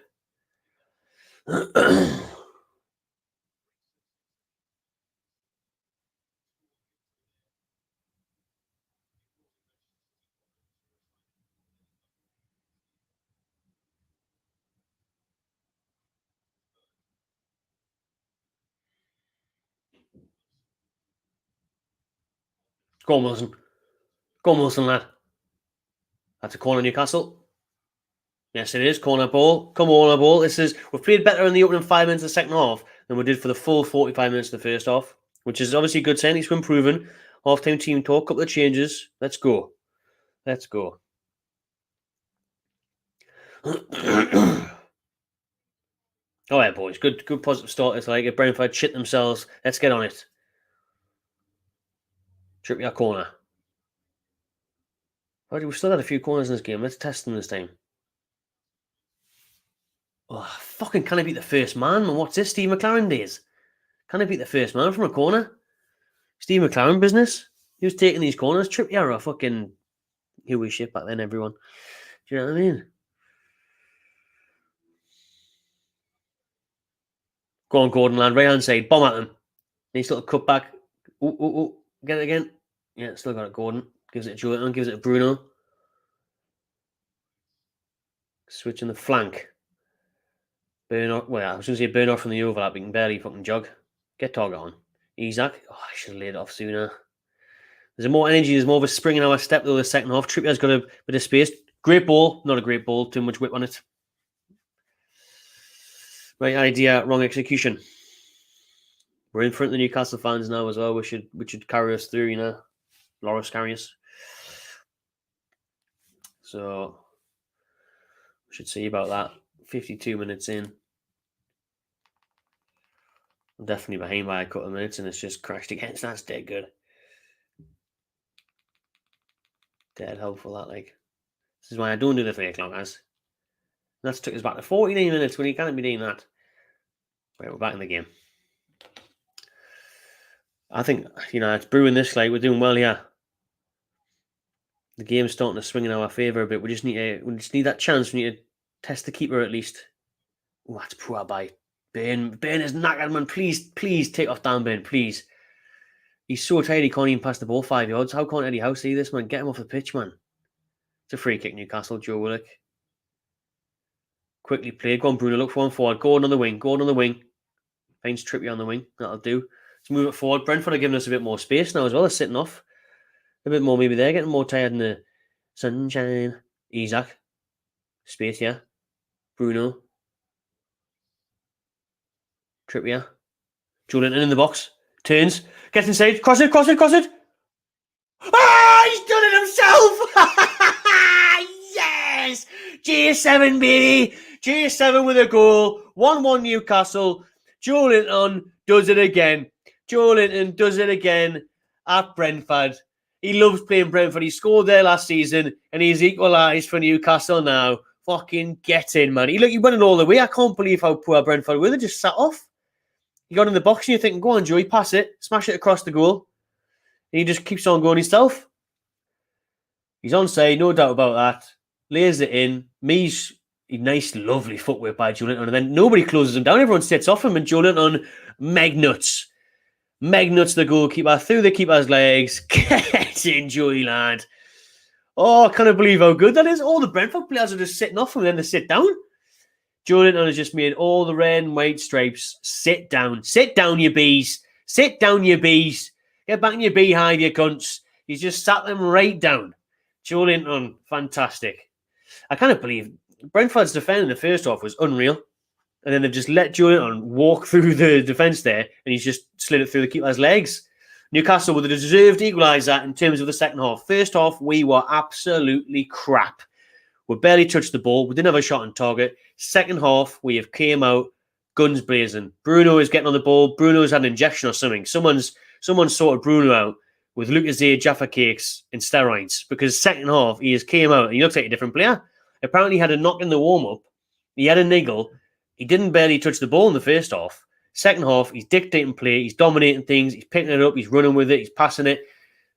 Go on, Wilson. Go on, Wilson, lad. That's a corner, Newcastle. Yes, it is. Corner ball. Come on, ball. We've played better in the opening 5 minutes of the second half than we did for the full 45 minutes of the first half, which is obviously a good sign. It's been proven. Half-time team talk, couple of changes. Let's go. Let's go. All right, boys. Good positive start. It's like if Brentford shit themselves. Let's get on it. Trippier corner. We've still had a few corners in this game. Let's test them this time. Oh, fucking can I beat the first man? Man, what's this? Steve McLaren days. Can I beat the first man from a corner? Steve McLaren business? He was taking these corners. Trippier a fucking who was shit back then, everyone. Do you know what I mean? Go on, Gordon, lad. Right hand side. Bomb at them. Nice little cut back. Ooh. Get it again. Yeah, still got it, Gordon. Gives it to Julian. Gives it to Bruno. Switching the flank. Burn off. Well, I was going to say burn off from the overlap. He can barely fucking jog. Get target on. Isaac. Oh, I should have laid it off sooner. There's more energy. There's more of a spring in our step though the second half. Trippier's got a bit of space. Great ball. Not a great ball. Too much whip on it. Right idea, wrong execution. We're in front of the Newcastle fans now as well. We should carry us through, you know. Loris carry us. So we should see about that. 52 minutes in. I'm definitely behind by a couple of minutes and it's just crashed against. That's dead good. Dead helpful that like. This is why I don't do the 3 o'clock guys. That's took us back to 49 minutes when you can't be doing that. Right, we're back in the game. I think, you know, it's brewing this like we're doing well here. The game's starting to swing in our favour a bit. We just need that chance. We need to test the keeper at least. Oh, that's poor by Bain. Bain is knackered, man. Please take off Dan Bain, please. He's so tired he can't even pass the ball 5 yards. How can't Eddie Howe see this, man? Get him off the pitch, man. It's a free kick, Newcastle. Joe Willock. Quickly played. Go on, Bruno. Look for one forward. Gordon on the wing. Finds Trippier on the wing. That'll do. Let's move it forward. Brentford are giving us a bit more space now as well. They're sitting off. A bit more. Maybe they're getting more tired in the sunshine. Isaac. Space here. Bruno. Trippier. Julian in the box. Turns. Gets inside. Cross it. Ah! He's done it himself! Yes! J7, baby! J7 with a goal. 1-1 Newcastle. Joe Linton does it again. At Brentford. He loves playing Brentford. He scored there last season and he's equalised for Newcastle now fucking get in, man. He went in all the way. I can't believe how poor Brentford were. They just sat off. He got in the box and you're thinking, go on, Joey, pass it, smash it across the goal. And he just keeps on going himself. He's onside, no doubt about that. Lays it in. Me's a nice, lovely footwork by Joelinton. And then nobody closes him down. Everyone sits off him. And Joelinton, Megnuts the goalkeeper through the keeper's legs. Get in, Joey, lad. Oh, I can't believe how good that is. All the Brentford players are just sitting off him and then they sit down. Joelinton has just made all the red and white stripes sit down. Sit down, you bees. Sit down, you bees. Get back in your beehive, you cunts. He's just sat them right down. Joelinton, fantastic. I can't believe Brentford's defence in the first half was unreal. And then they've just let Joelinton walk through the defence there and he's just slid it through the keeper's legs. Newcastle with a deserved equaliser in terms of the second half. First half, we were absolutely crap. We barely touched the ball. We didn't have a shot on target. Second half, we have came out guns blazing. Bruno is getting on the ball. Bruno's had an injection or something. Someone's sorted Bruno out with Lucozade, Jaffa Cakes and steroids because second half, he just came out and he looks like a different player. Apparently, he had a knock in the warm-up. He had a niggle. He didn't barely touch the ball in the first half. Second half, he's dictating play. He's dominating things. He's picking it up. He's running with it. He's passing it.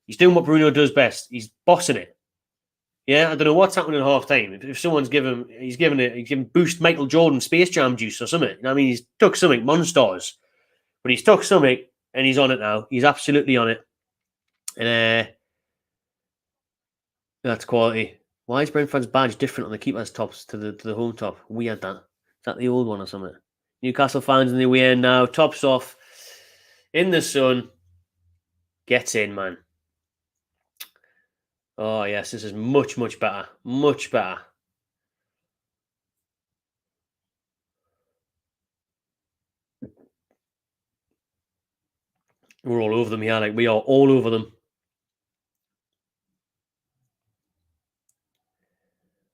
He's doing what Bruno does best. He's bossing it. Yeah, I don't know what's happening in half time. If someone's he's giving Boost Michael Jordan Space Jam juice or something. You know what I mean, he's took something, Monsters. But he's took something and he's on it now. He's absolutely on it. And that's quality. Why is Brentford's badge different on the keeper's tops to the home top? Weird that. Is that the old one or something? Newcastle fans in the way in now. Tops off. In the sun. Gets in, man. Oh, yes. This is much, much better. Much better. We're all over them here. Like, we are all over them.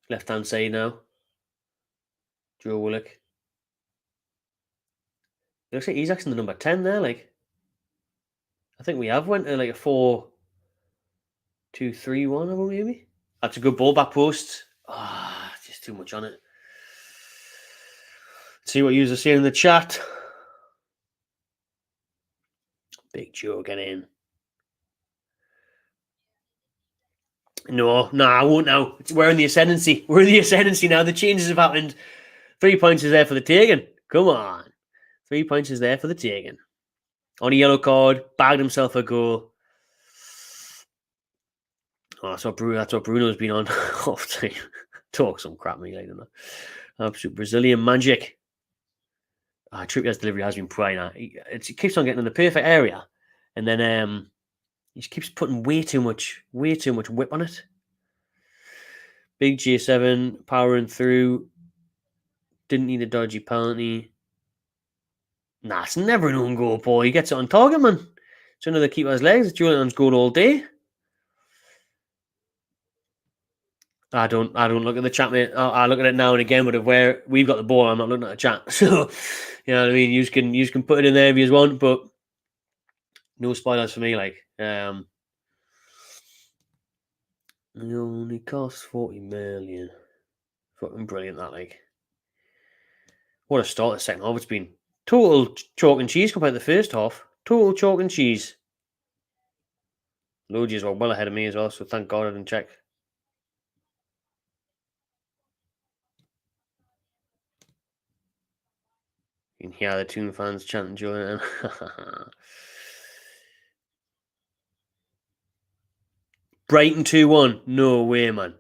Left-hand side now. Joe Willock. It looks like he's actually the number 10 there, like. I think we have went to like a 4-2-3-1, maybe. That's a good ball back post. Just too much on it. Let's see what you are saying in the chat. Big Joe, get in. No, I won't now. We're in the ascendancy. We're in the ascendancy now. The changes have happened. 3 points is there for the taking. Come on. 3 points is there for the taking. On a yellow card, bagged himself a goal. Oh, that's what Bruno's been on off time. Talk some crap, me later. Absolute Brazilian magic. Trippier's delivery has been poor now. It keeps on getting in the perfect area, and then he just keeps putting way too much whip on it. Big J7 powering through. Didn't need a dodgy penalty. Nah, it's never an own goal, Paul. He gets it on target, man. It's under the keeper's legs. It's Joelinton's goal all day. I don't look at the chat, mate. I look at it now and again, but where we've got the ball, I'm not looking at the chat. So, you know what I mean? You can put it in there if you want, but no spoilers for me. Like, it only costs 40 million. Fucking brilliant, that, like. What a start the second half it's been. Total chalk and cheese compared to the first half. Total chalk and cheese. Logies were well ahead of me as well, so thank God I didn't check. You can hear the Toon fans chanting Joelinton. Brighton 2-1. No way, man.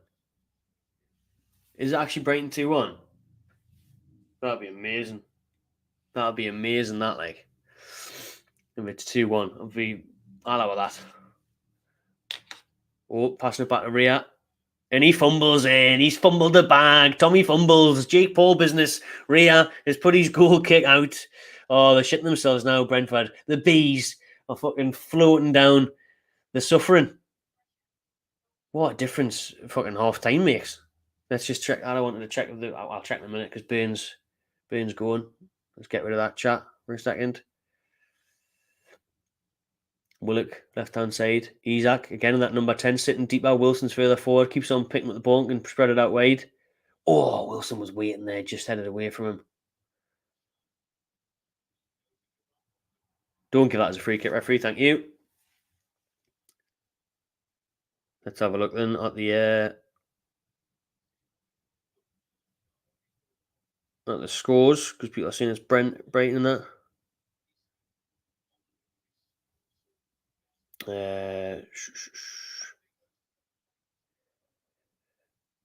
Is it actually Brighton 2-1? That'd be amazing. That'd be amazing, that, like. If it's 2-1, I'll allow that. Oh, passing it back to Rhea. And he fumbles in. He's fumbled the bag. Tommy fumbles. Jake Paul business. Rhea has put his goal kick out. Oh, they're shitting themselves now, Brentford. The bees are fucking floating down. They're suffering. What a difference fucking half time makes. Let's just check. I don't want to check. I'll check in a minute because Burns going. Let's get rid of that chat for a second. Willock, left-hand side. Isaac, again in that number 10, sitting deep out. Wilson's further forward. Keeps on picking up the ball and can spread it out wide. Oh, Wilson was waiting there, just headed away from him. Don't give that as a free kick, referee. Thank you. Let's have a look then at the scores, because people are saying it's Brighton and that.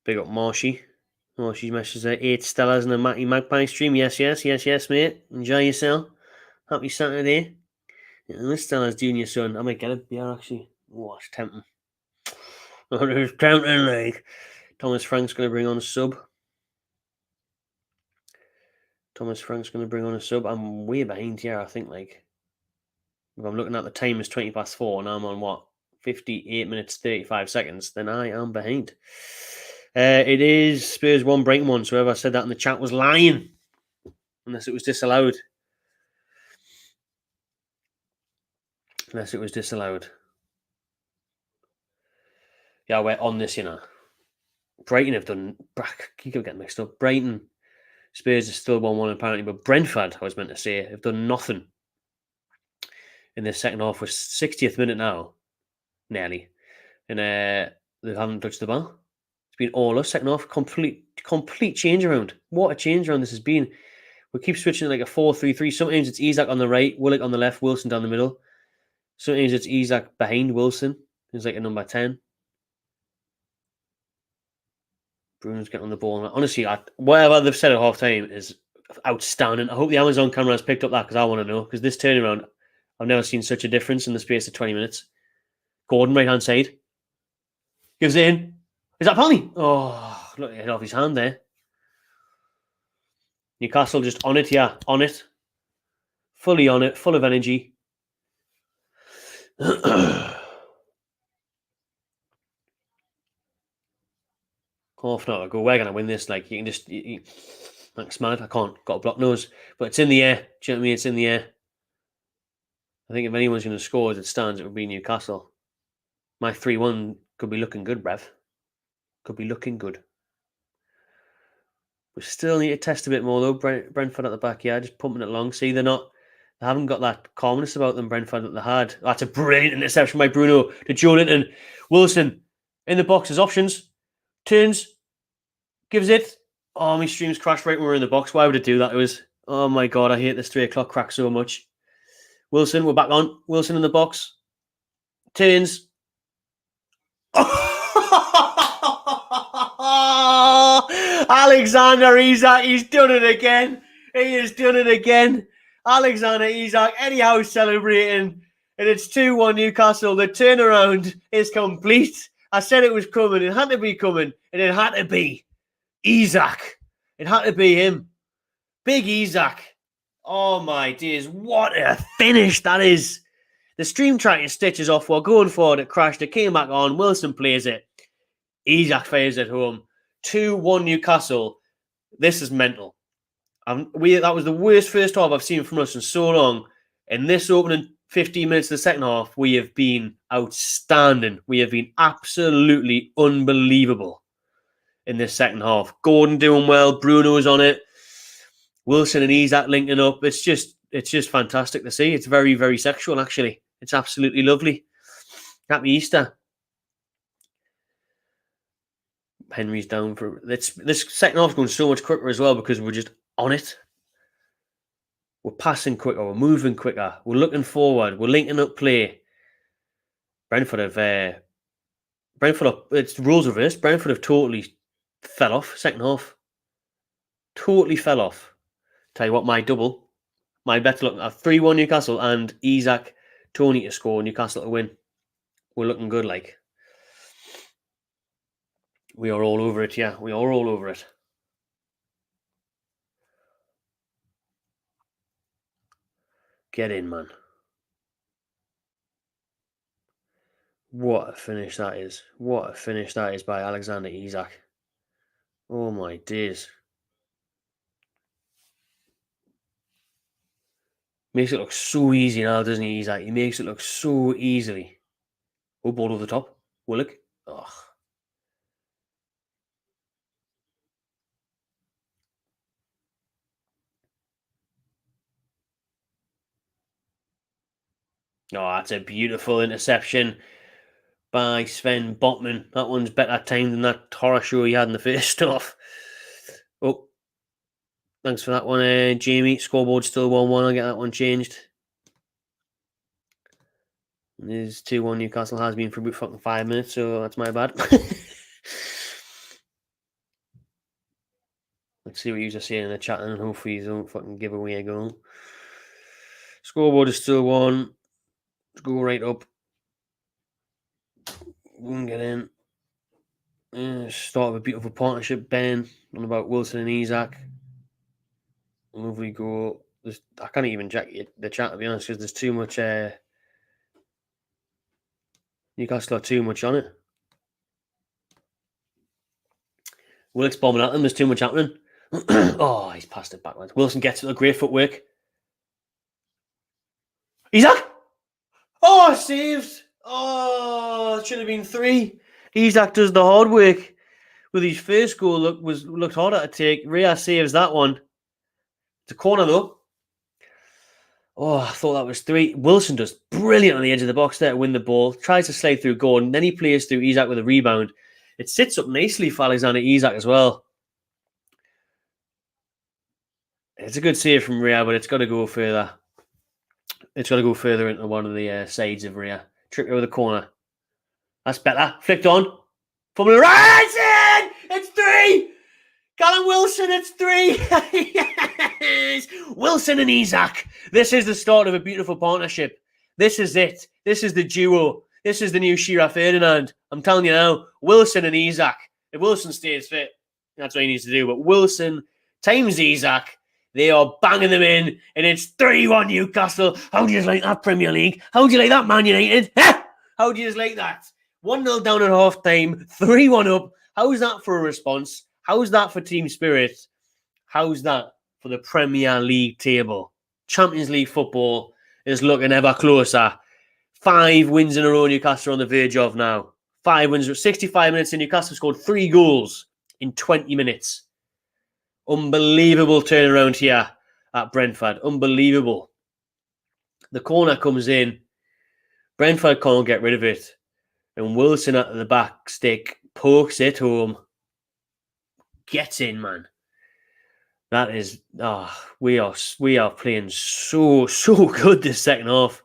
Big up Marshy. Marshy's message there. 8 Stellas and a Matty Magpie stream. Yes, mate. Enjoy yourself. Happy Saturday. And this Stella's doing your son. I might get a beer actually. Oh, it's tempting. It's tempting, like. Thomas Frank's going to bring on a sub. I'm way behind here, I think, like. If I'm looking at the time, it's 20 past 4, and I'm on what? 58 minutes, 35 seconds. Then I am behind. It is Spurs 1, Brighton 1. So whoever said that in the chat was lying. Unless it was disallowed. Yeah, we're on this, you know. Brighton have done... You could get mixed up. Brighton, Spurs is still 1-1 apparently, but Brentford, I was meant to say, have done nothing in this second half. We're 60th minute now, nearly. And they haven't touched the ball. It's been all us second half. Complete change around. What a change around this has been. We keep switching like a 4-3-3. Sometimes it's Isak on the right, Willock on the left, Wilson down the middle. Sometimes it's Isak behind Wilson. He's like a number 10. Bruno's getting on the ball. Honestly, whatever they've said at half time is outstanding. I hope the Amazon camera has picked up that because I want to know. Because this turnaround, I've never seen such a difference in the space of 20 minutes. Gordon, right hand side. Gives it in. Is that penalty? Oh, look, hit off his hand there. Newcastle just on it, yeah, on it. Fully on it, full of energy. Half an hour ago, we're going to win this. Like, you can just... Thanks, man. I can't. Got a blocked nose. But it's in the air. Do you know what I mean? It's in the air. I think if anyone's going to score as it stands, it would be Newcastle. My 3-1 could be looking good, Brev. Could be looking good. We still need to test a bit more, though. Brentford at the back, yeah, just pumping it along. See, they haven't got that calmness about them, Brentford, that they had. That's a brilliant interception by Bruno to Joe Linton. Wilson in the box, has options. Turns. Gives it. Oh, my streams crashed right when we were in the box. Why would it do that? It was... Oh, my God, I hate this 3 o'clock crack so much. Wilson, we're back on. Wilson in the box. Turns. Alexander Isak, he's done it again. He has done it again. Alexander Isak, anyhow, celebrating. And it's 2-1 Newcastle. The turnaround is complete. I said it was coming. It had to be coming. And it had to be Isak. It had to be him. Big Isak. Oh, my days. What a finish that is. The stream tried to stitch us off while going forward. It crashed. It came back on. Wilson plays it. Isak fires at home. 2-1 Newcastle. This is mental. That was the worst first half I've seen from us in so long. In this opening 15 minutes of the second half, we have been outstanding. We have been absolutely unbelievable in this second half. Gordon doing well. Bruno's on it. Wilson and Isak linking up. It's just fantastic to see. It's very, very sexual, actually. It's absolutely lovely. Happy Easter. Henry's down for this second half's going so much quicker as well because we're just on it. We're passing quicker, we're moving quicker, we're looking forward, we're linking up play. Brentford, it's rules reversed. Brentford have totally fell off second half. Totally fell off. Tell you what, my bet looking at 3-1 Newcastle and Isak Tony to score, Newcastle to win. We're looking good, like. We are all over it, yeah. We are all over it. Get in, man. What a finish that is. What a finish that is by Alexander Isak. Oh, my days. Makes it look so easy now, doesn't he, Isak? He makes it look so easily. Oh, ball over the top. Willock. Oh. Oh, that's a beautiful interception by Sven Botman. That one's better timed than that horror show he had in the first half. Oh, thanks for that one, Jamie. Scoreboard's still 1-1. I'll get that one changed. It is 2-1 Newcastle, has been for about fucking 5 minutes, so that's my bad. Let's see what you're saying in the chat, and hopefully you don't fucking give away a goal. Scoreboard is still 1. Let's go right up. We can get in. Start of a beautiful partnership, Ben, on about Wilson and Isak. Lovely goal. I can't even check the chat, to be honest, because there's too much. Newcastle are too much on it. Wilkes bombing at them. There's too much happening. Oh, he's passed it backwards. Wilson gets it. A great footwork. Isak! Oh, saved! Oh, it should have been 3. Isak does the hard work. With his first goal, looked harder to take. Rhea saves that one. It's a corner, though. Oh, I thought that was 3. Wilson does brilliant on the edge of the box there to win the ball. Tries to slide through Gordon. Then he plays through Isak with a rebound. It sits up nicely for Alexander Isak as well. It's a good save from Rhea, but it's got to go further. It's got to go further into one of the sides of Rhea. Trippier with a corner. That's better. Flicked on. From the right. It's 3. Callum Wilson, it's 3. Yes! Wilson and Isak. This is the start of a beautiful partnership. This is it. This is the duo. This is the new Shearer Ferdinand. I'm telling you now, Wilson and Isak. If Wilson stays fit, that's what he needs to do. But Wilson times Isak. They are banging them in, and it's 3-1 Newcastle. How do you like that, Premier League? How do you like that, Man United? How do you like that? 1-0 down at half time, 3-1 up. How's that for a response? How's that for team spirit? How's that for the Premier League table? Champions League football is looking ever closer. 5 wins in a row Newcastle on the verge of now. 5 wins, 65 minutes in. Newcastle scored 3 goals in 20 minutes. Unbelievable turnaround here at Brentford. Unbelievable. The corner comes in. Brentford can't get rid of it. And Wilson at the back stick pokes it home. Gets in, man. That is, we are playing so good this second half.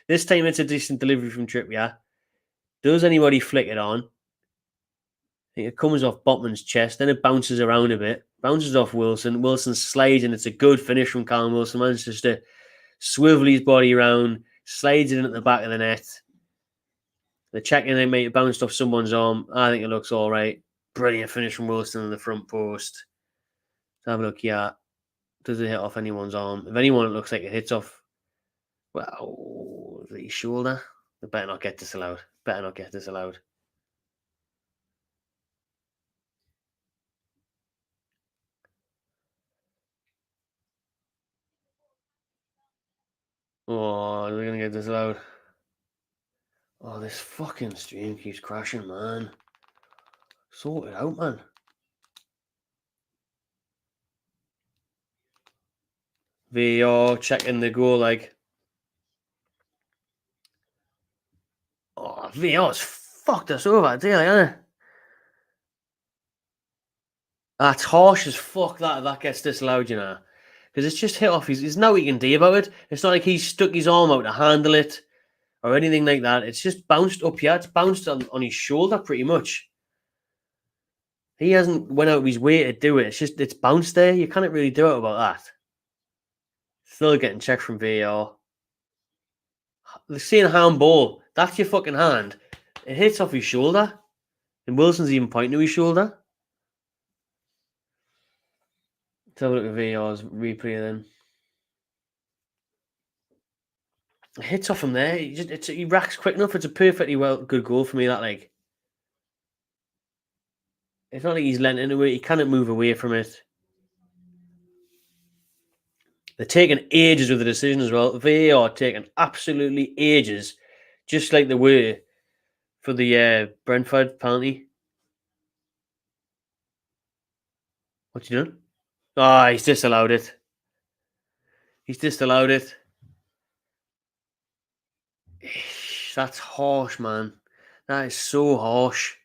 This time it's a decent delivery from Trippier. Does anybody flick it on? I think it comes off Botman's chest, then it bounces around a bit. Bounces off Wilson. Wilson slides, and it's a good finish from Callum Wilson. Manages to swivel his body around, slides it in at the back of the net. The check-in, they made it bounced off someone's arm. I think it looks all right. Brilliant finish from Wilson on the front post. Let's have a look here. Does it hit off anyone's arm? If anyone, it looks like it hits off. Well, is it his shoulder? They better not get disallowed. Better not get disallowed. Oh, they're going to get disallowed. Oh, this fucking stream keeps crashing, man. Sort it out, man. VAR checking the goal, like. Oh, VAR's fucked us over, daily, isn't it? That's harsh as fuck that gets disallowed, you know. Because it's just hit off. There's nothing he can do about it. It's not like he's stuck his arm out to handle it or anything like that. It's just bounced up here. It's bounced on his shoulder pretty much. He hasn't went out of his way to do it. It's bounced there. You can't really do it about that. Still getting checked from VAR. They're seeing a handball. That's your fucking hand. It hits off his shoulder. And Wilson's even pointing to his shoulder. Let's have a look at VAR's replay then. It hits off him there. He racks quick enough. It's a perfectly good goal for me, that like. It's not like he's lent into it. He cannot move away from it. They're taking ages with the decision as well. VAR taking absolutely ages, just like they were for the Brentford penalty. What's he done? Ah, he's disallowed it. He's disallowed it. That's harsh, man. That is so harsh.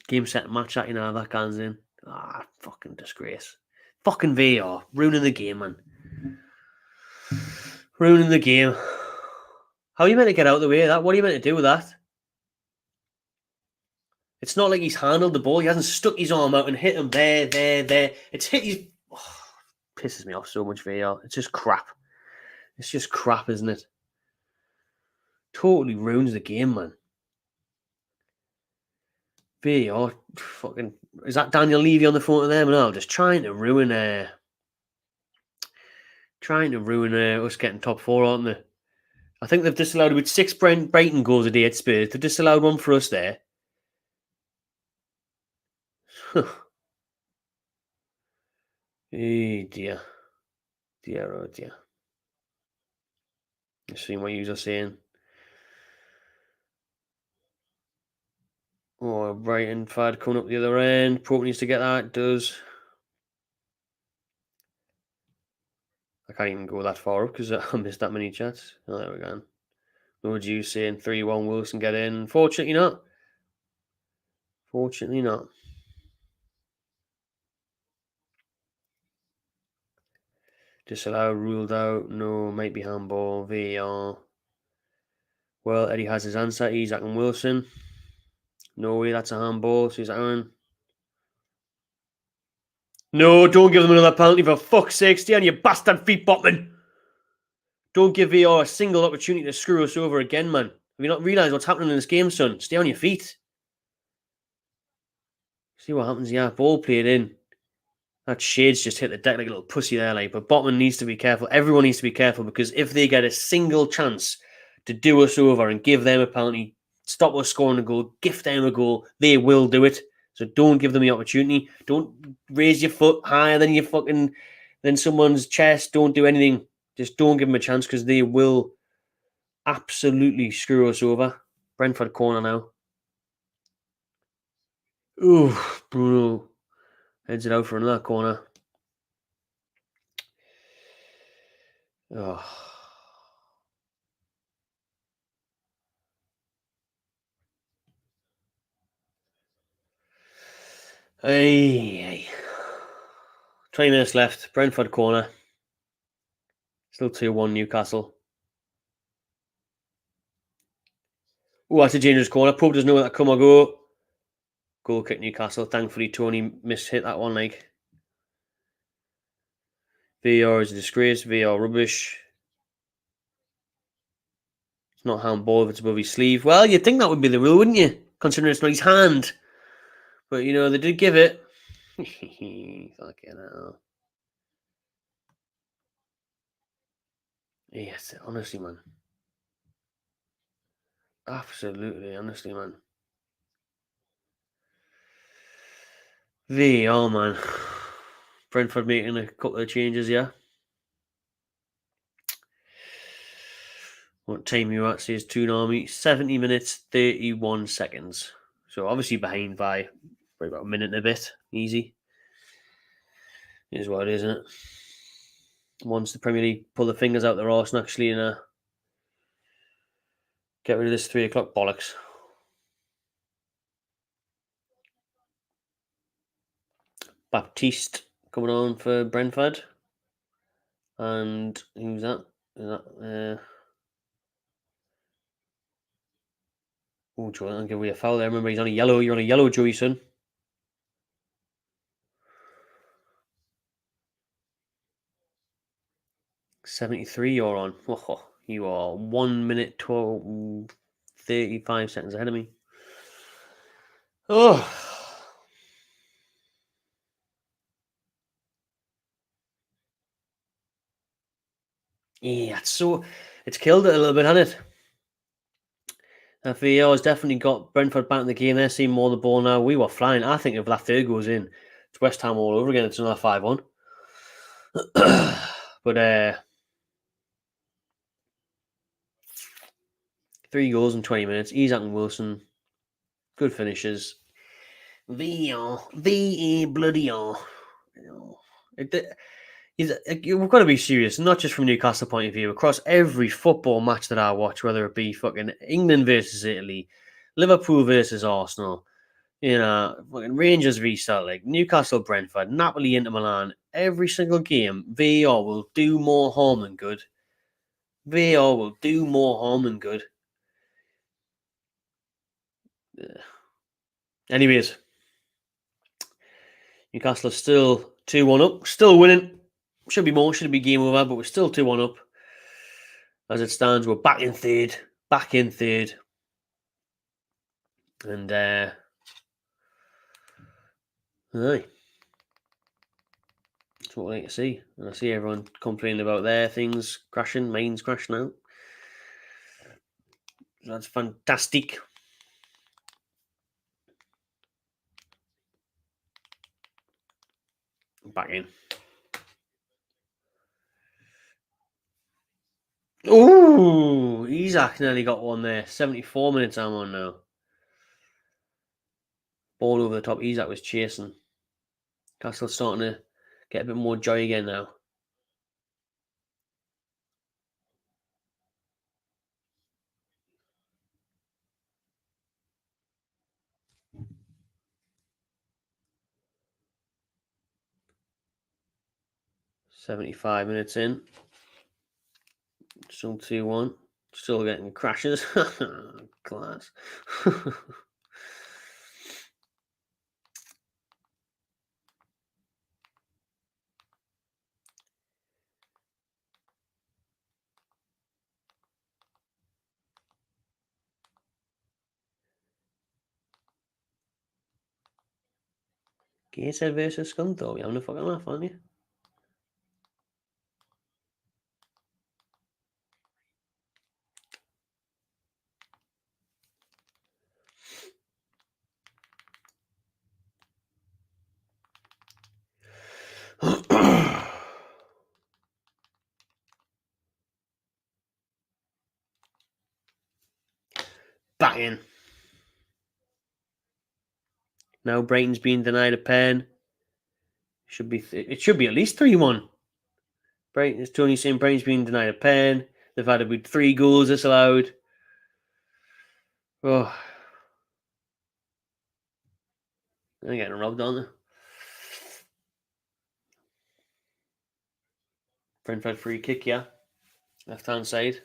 Game set match that, that guns in. Fucking disgrace. Fucking VAR. Ruining the game, man. Ruining the game. How are you meant to get out of the way of that? What are you meant to do with that? It's not like he's handled the ball. He hasn't stuck his arm out and hit him there. It's hit his... pisses me off so much, VAR. It's just crap. It's just crap, isn't it? Totally ruins the game, man. VAR, fucking... Is that Daniel Levy on the phone to them? No, just trying to ruin us getting top four, aren't they? I think they've disallowed with 6 Brighton goals a day at Spurs. They've disallowed one for us there. Hey, dear. Dear, oh dear. You've seen what you are saying. Oh, Brighton Fad coming up the other end. Pope needs to get that. Does. I can't even go that far up because I missed that many chats. Oh, there we go. Lord, you saying 3-1 Wilson get in. Fortunately not. Fortunately not. Disallowed, ruled out. No, might be handball. VAR. Well, Eddie has his answer. He's Zach and Wilson. No way, that's a handball. So he's Aaron. No, don't give them another penalty for fuck's sake. Stay on your bastard feet, Botman. Don't give VAR a single opportunity to screw us over again, man. Have you not realised what's happening in this game, son? Stay on your feet. See what happens, yeah. Ball played in. That Shade's just hit the deck like a little pussy there, like. But Botman needs to be careful. Everyone needs to be careful because if they get a single chance to do us over and give them a penalty, stop us scoring a goal, gift them a goal, they will do it. So don't give them the opportunity. Don't raise your foot higher than someone's chest. Don't do anything. Just don't give them a chance because they will absolutely screw us over. Brentford corner now. Ooh, Bruno heads it out for another corner. Oh. Hey. 20 minutes left. Brentford corner. Still 2-1 Newcastle. Oh, that's a dangerous corner. Pope doesn't know where that come or go. Goal kick Newcastle. Thankfully, Tony hit that one. Like VAR is a disgrace. VAR rubbish. It's not handball if it's above his sleeve. Well, you'd think that would be the rule, wouldn't you? Considering it's not his hand. But, they did give it. Fucking hell. Yes, honestly, man. Absolutely, honestly, man. VAR, man. Brentford making a couple of changes, yeah. What time you at? Says Toonami. 70 minutes, 31 seconds. So obviously behind by about a minute and a bit. Easy. Is what it is, isn't it? Once the Premier League pull the fingers out their arse and actually get rid of this 3 o'clock bollocks. Baptiste coming on for Brentford. And who's that? Oh, Joe, I'll give you a foul there. Remember, he's on a yellow. You're on a yellow, Joey, son. 73 you're on. Oh, you are 1 minute 12, 35 seconds ahead of me. Oh. Yeah, it's killed it a little bit, hasn't it? VAR has definitely got Brentford back in the game. They're seeing more of the ball now. We were flying. I think if that third goes in, it's West Ham all over again. It's another 5-1. But 3 goals in 20 minutes. Isaac and Wilson. Good finishes. VAR bloody R. We've got to be serious, not just from Newcastle point of view. Across every football match that I watch, whether it be fucking England versus Italy, Liverpool versus Arsenal, fucking Rangers v Celtic, Newcastle, Brentford, Napoli, Inter Milan, every single game, VAR will do more harm than good. VAR will do more harm than good. Anyways, Newcastle are still 2-1 up, still winning. Should be more, should be game over, but we're still 2-1 up. As it stands, we're back in third. And aye. That's what we like to see. And I see everyone complaining about their things crashing, mine's crashing out. That's fantastic. Back in. Ooh, Isaac nearly got one there. 74 minutes I'm on now. Ball over the top. Isaac was chasing. Castle's starting to get a bit more joy again now. "75 minutes in. Still 2-1. Still getting crashes. Class. Gateshead versus Scunthorpe. You're having a fucking laugh, aren't you? Back in. Now Brighton's being denied a pen. It should be at least 3-1. Brighton, as Tony saying, Brighton's being denied a pen. They've had about 3 goals disallowed. Oh, they're getting robbed, aren't they? Brentford free kick, yeah. Left hand side.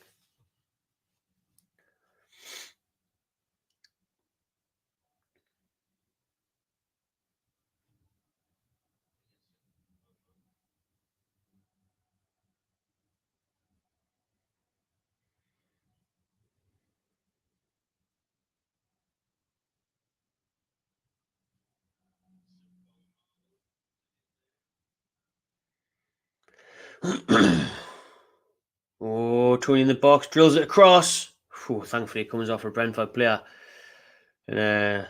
Oh, Tony in the box, drills it across. Whew, thankfully, it comes off a Brentford player and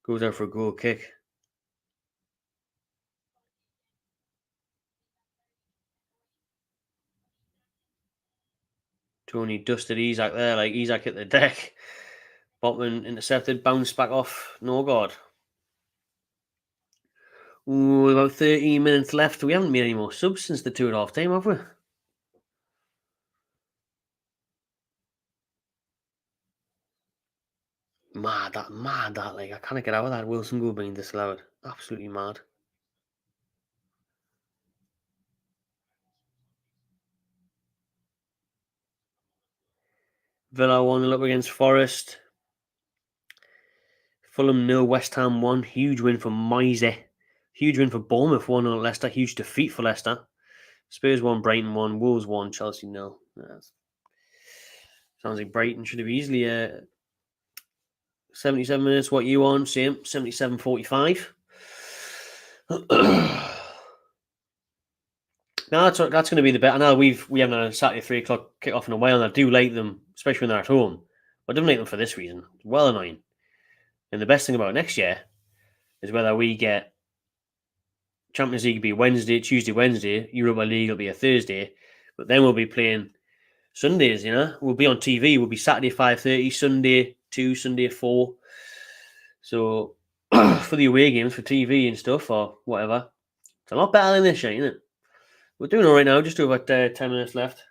goes out for a goal kick. Tony dusted Isaac there, like Isaac hit the deck. Botman intercepted, bounced back off. No God. Ooh, about 13 minutes left. We haven't made any more subs since the 2.5 time, have we? Mad that. Like, I can't get out of that Wilson goal being disallowed. Absolutely mad. Villa 1-0 up against Forest. Fulham 0, West Ham 1. Huge win for Moisey. Huge win for Bournemouth 1-0 Leicester. Huge defeat for Leicester. Spurs 1, Brighton 1, Wolves 1, Chelsea 0. Sounds like Brighton should have easily 77 minutes. What you on? Same. 77.45. No, that's going to be the bet. I know we haven't had a Saturday 3 o'clock kick off in a while, and I do like them, especially when they're at home. But I don't like them for this reason. It's well annoying. And the best thing about next year is whether we get Champions League will be Wednesday, Tuesday, Wednesday. Europa League will be a Thursday. But then we'll be playing Sundays, We'll be on TV. We'll be Saturday 5:30, Sunday 2, Sunday 4. So for the away games, for TV and stuff or whatever, it's a lot better than this year, isn't it? We're doing all right now. Just over 10 minutes left.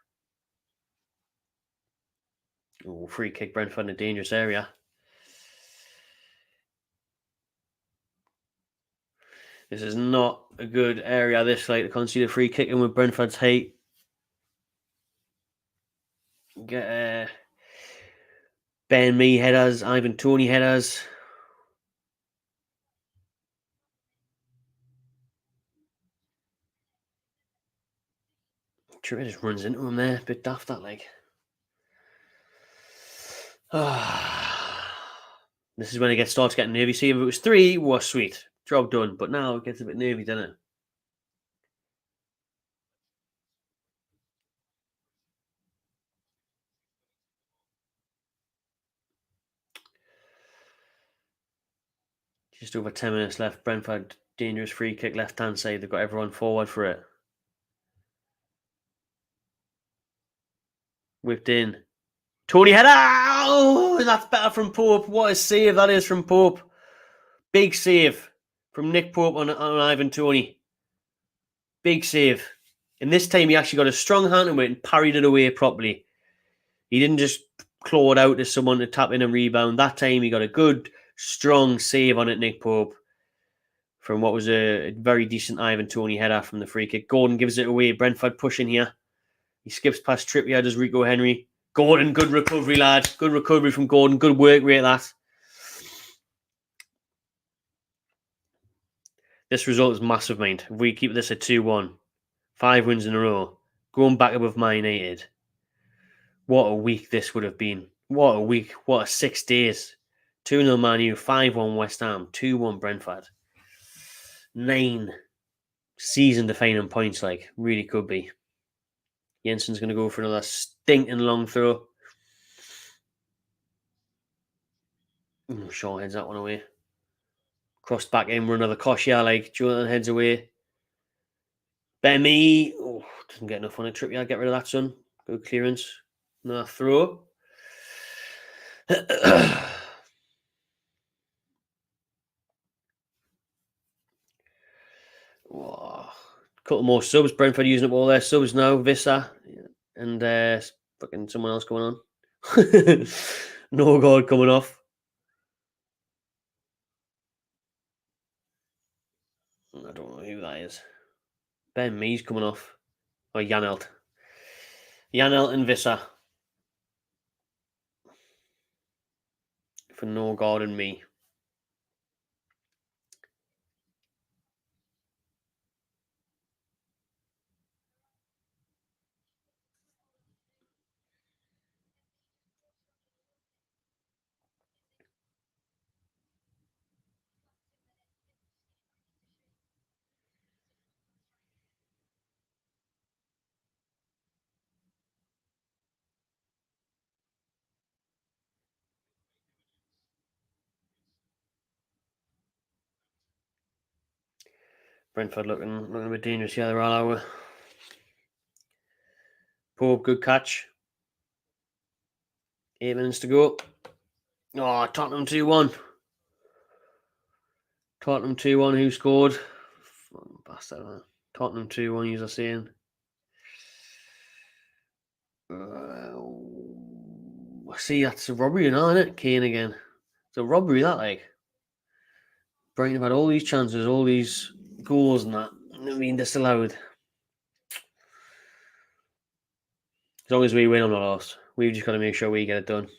Oh, free kick, Brentford in a dangerous area. This is not a good area, this, like, to concede a free kick in with Brentford's height. Get Ben Mee headers, Ivan Toney headers. Trippier just runs into him there. Bit daft, that, like. This is when it starts getting nervy. See, if it was 3, was sweet. Job done. But now it gets a bit nervy, doesn't it? Just over 10 minutes left. Brentford, dangerous free kick, left-hand side. They've got everyone forward for it. Whipped in. Tony header! Oh, that's better from Pope. What a save that is from Pope. Big save from Nick Pope on Ivan Toney. Big save. And this time he actually got a strong hand in it and parried it away properly. He didn't just claw it out to someone to tap in a rebound. That time he got a good, strong save on it, Nick Pope, from what was a very decent Ivan Toney header from the free kick. Gordon gives it away. Brentford pushing here. He skips past Trippier, does Rico Henry. Gordon, good recovery, lad. Good recovery from Gordon. Good work rate, that. This result is massive, mind. If we keep this at 2-1, 5 wins in a row, going back above Man United, what a week this would have been. What a week. What a 6 days. 2-0 Man U, 5-1 West Ham, 2-1 Brentford. 9 season-defining points, like. Really could be. Jensen's going to go for another stinking long throw. Shaw heads that one away. Crossed back in for another Koshia, like. Jonathan heads away. Ben Mee. Oh, doesn't get enough on it. Trippier, get rid of that, son. Good clearance. Another throw. Whoa. Couple more subs. Brentford using up all their subs now. Vissa and fucking someone else going on. No God coming off. I don't know who that is. Ben Mee's coming off. Or Janelt. Janelt and Vissa. For no God and me. Brentford looking a bit dangerous. Yeah, they're all out. Pope, good catch. 8 minutes to go. Oh, Tottenham 2-1. Tottenham 2-1. Who scored? Bastard, man. Tottenham 2-1, you're saying. See, that's a robbery now, isn't it? Kane again. It's a robbery, that, like. Brighton have had all these chances, all these goals and that. I mean, disallowed. As long as we win, I'm not lost. We've just got to make sure we get it done.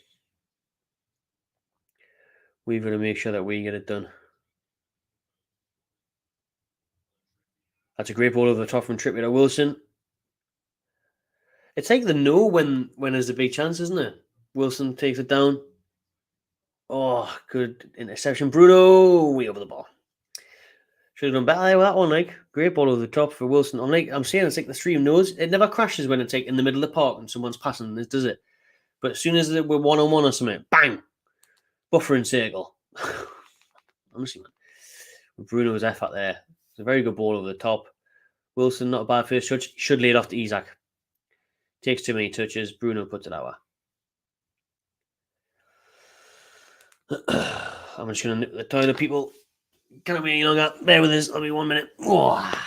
We've got to make sure that we get it done. That's a great ball over the top from Trippier to Wilson. It's like the no when there's a big chance, isn't it? Wilson takes it down. Oh, good interception. Bruno, way over the ball. Should have done better there with that one, like. Great ball over the top for Wilson. I'm saying it's like the stream knows. It never crashes when it's like in the middle of the park and someone's passing, does it? But as soon as we're one-on-one or something, bang! Buffering circle. Honestly, man. Bruno's effort there. It's a very good ball over the top. Wilson, not a bad first touch. Should lay it off to Isak. Takes too many touches. Bruno puts it out. I'm just going to nip the toilet, people. Can't wait any longer. Bear with us. I'll be 1 minute. Oh.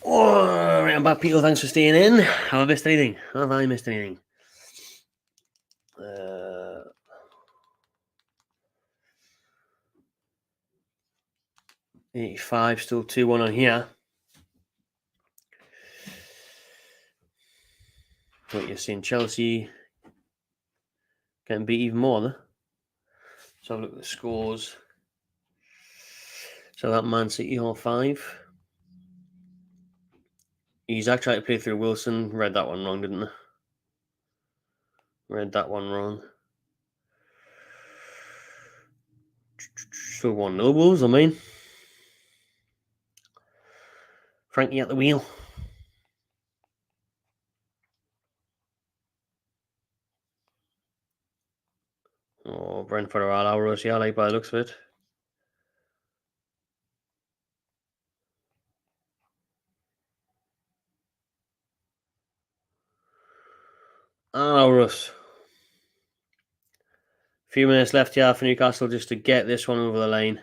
Oh, right, I'm back, people. Thanks for staying in. Have I missed anything? Have I missed anything? 85, still 2-1 on here. What you're seeing, Chelsea getting beat even more, though. So have a look at the scores. So that Man City all 5. He's actually tried to play through Wilson. Read that one wrong, didn't I? Read that one wrong. Still 1-0 Wolves, I mean. Frankie at the wheel. Oh, Brentford are all over us, yeah, like by the looks of it. All over us. Few minutes left here for Newcastle just to get this one over the line.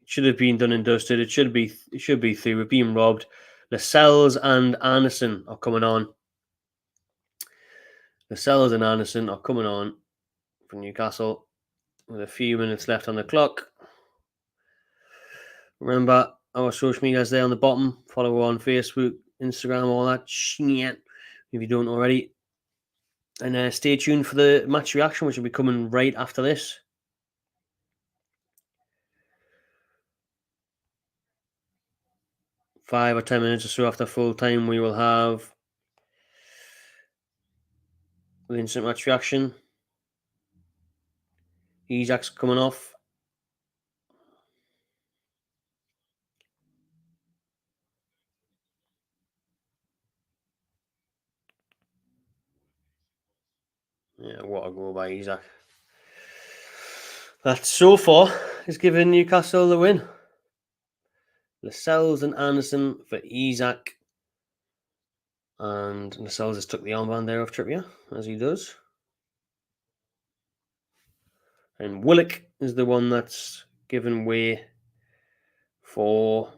It should have been done and dusted. It should be through. We're being robbed. Lascelles and Anderson are coming on. Lascelles and Anderson are coming on for Newcastle with a few minutes left on the clock. Remember, our social media is there on the bottom. Follow on Facebook, Instagram, all that shit, if you don't already. And stay tuned for the match reaction, which will be coming right after this. 5 or 10 minutes or so after full time, we will have the instant match reaction. Isak's coming off. Yeah, what a goal by Isak. That so far is giving Newcastle the win. Lascelles and Anderson for Isak. And Lascelles has took the armband there off Trippier, as he does. And Willock is the one that's given way for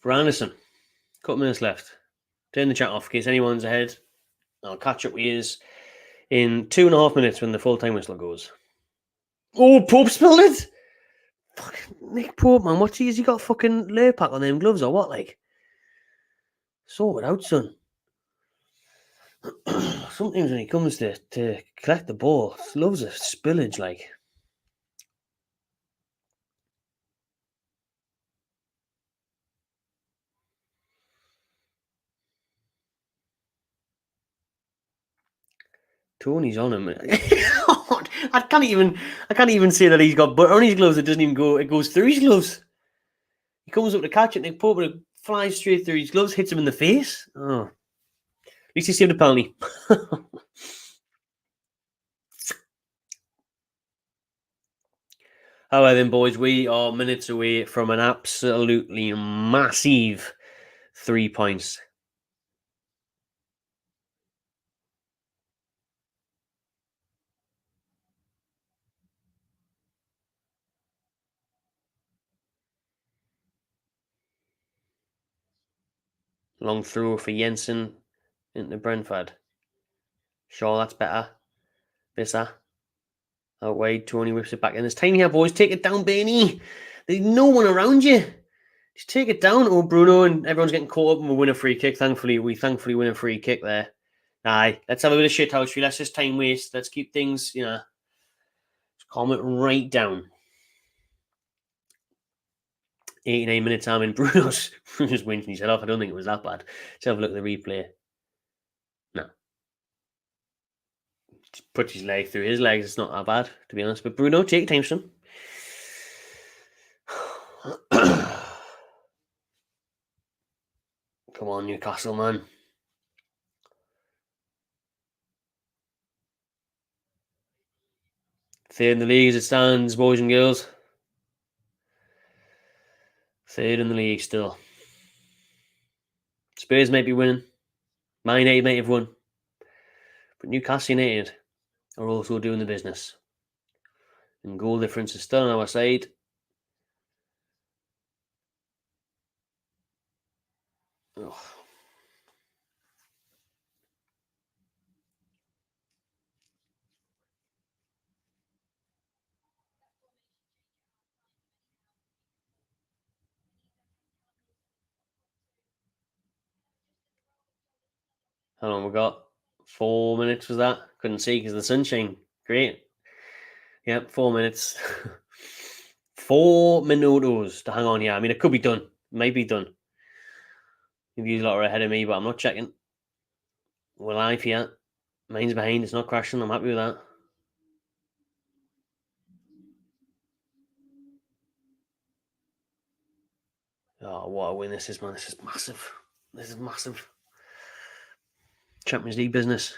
Anderson. Couple minutes left. Turn the chat off in case anyone's ahead. I'll catch up with you in 2.5 minutes when the full-time whistle goes. Oh, Pope spilled it! Fucking Nick Pope, man. What's he? Has he got fucking layer pack on them gloves or what, like? Sort it out, son. Sometimes when he comes to collect the ball, loves a spillage, like. Tony's on him. I can't even say that he's got butter on his gloves. It doesn't even go. It goes through his gloves. He comes up to catch it, and Nick Pope, but it flies straight through his gloves, hits him in the face. Oh, at least he saved a penalty. However, then, boys, we are minutes away from an absolutely massive 3 points. Long throw for Jensen into Brentford. Sure, that's better. Visser. Out wide, Tony whips it back in. It's tiny here, boys. Take it down, Bainey. There's no one around you. Just take it down. Oh, Bruno, and everyone's getting caught up and we win a free kick. Thankfully, we win a free kick there. Aye, let's have a bit of shit house. Let's just time waste. Let's keep things, just calm it right down. 89 minutes, I'm in. Bruno's winching his head off. I don't think it was that bad. Let's have a look at the replay. No. Just put his leg through his legs. It's not that bad, to be honest. But Bruno, take your time, son. Come on, Newcastle, man. Third in the league as it stands, boys and girls. Third in the league still. It's Spurs might be winning. Man United might have won. But Newcastle United are also doing the business. And goal difference is still on our side. Oh. How long we got? 4 minutes was that? Couldn't see because of the sunshine. Great. Yep, 4 minutes. 4 minutos to hang on here. I mean, it could be done. It might be done. You lot are ahead of me, but I'm not checking. We're live here. Mine's behind. It's not crashing. I'm happy with that. Oh, what a win this is, man. This is massive. This is massive. Champions League business.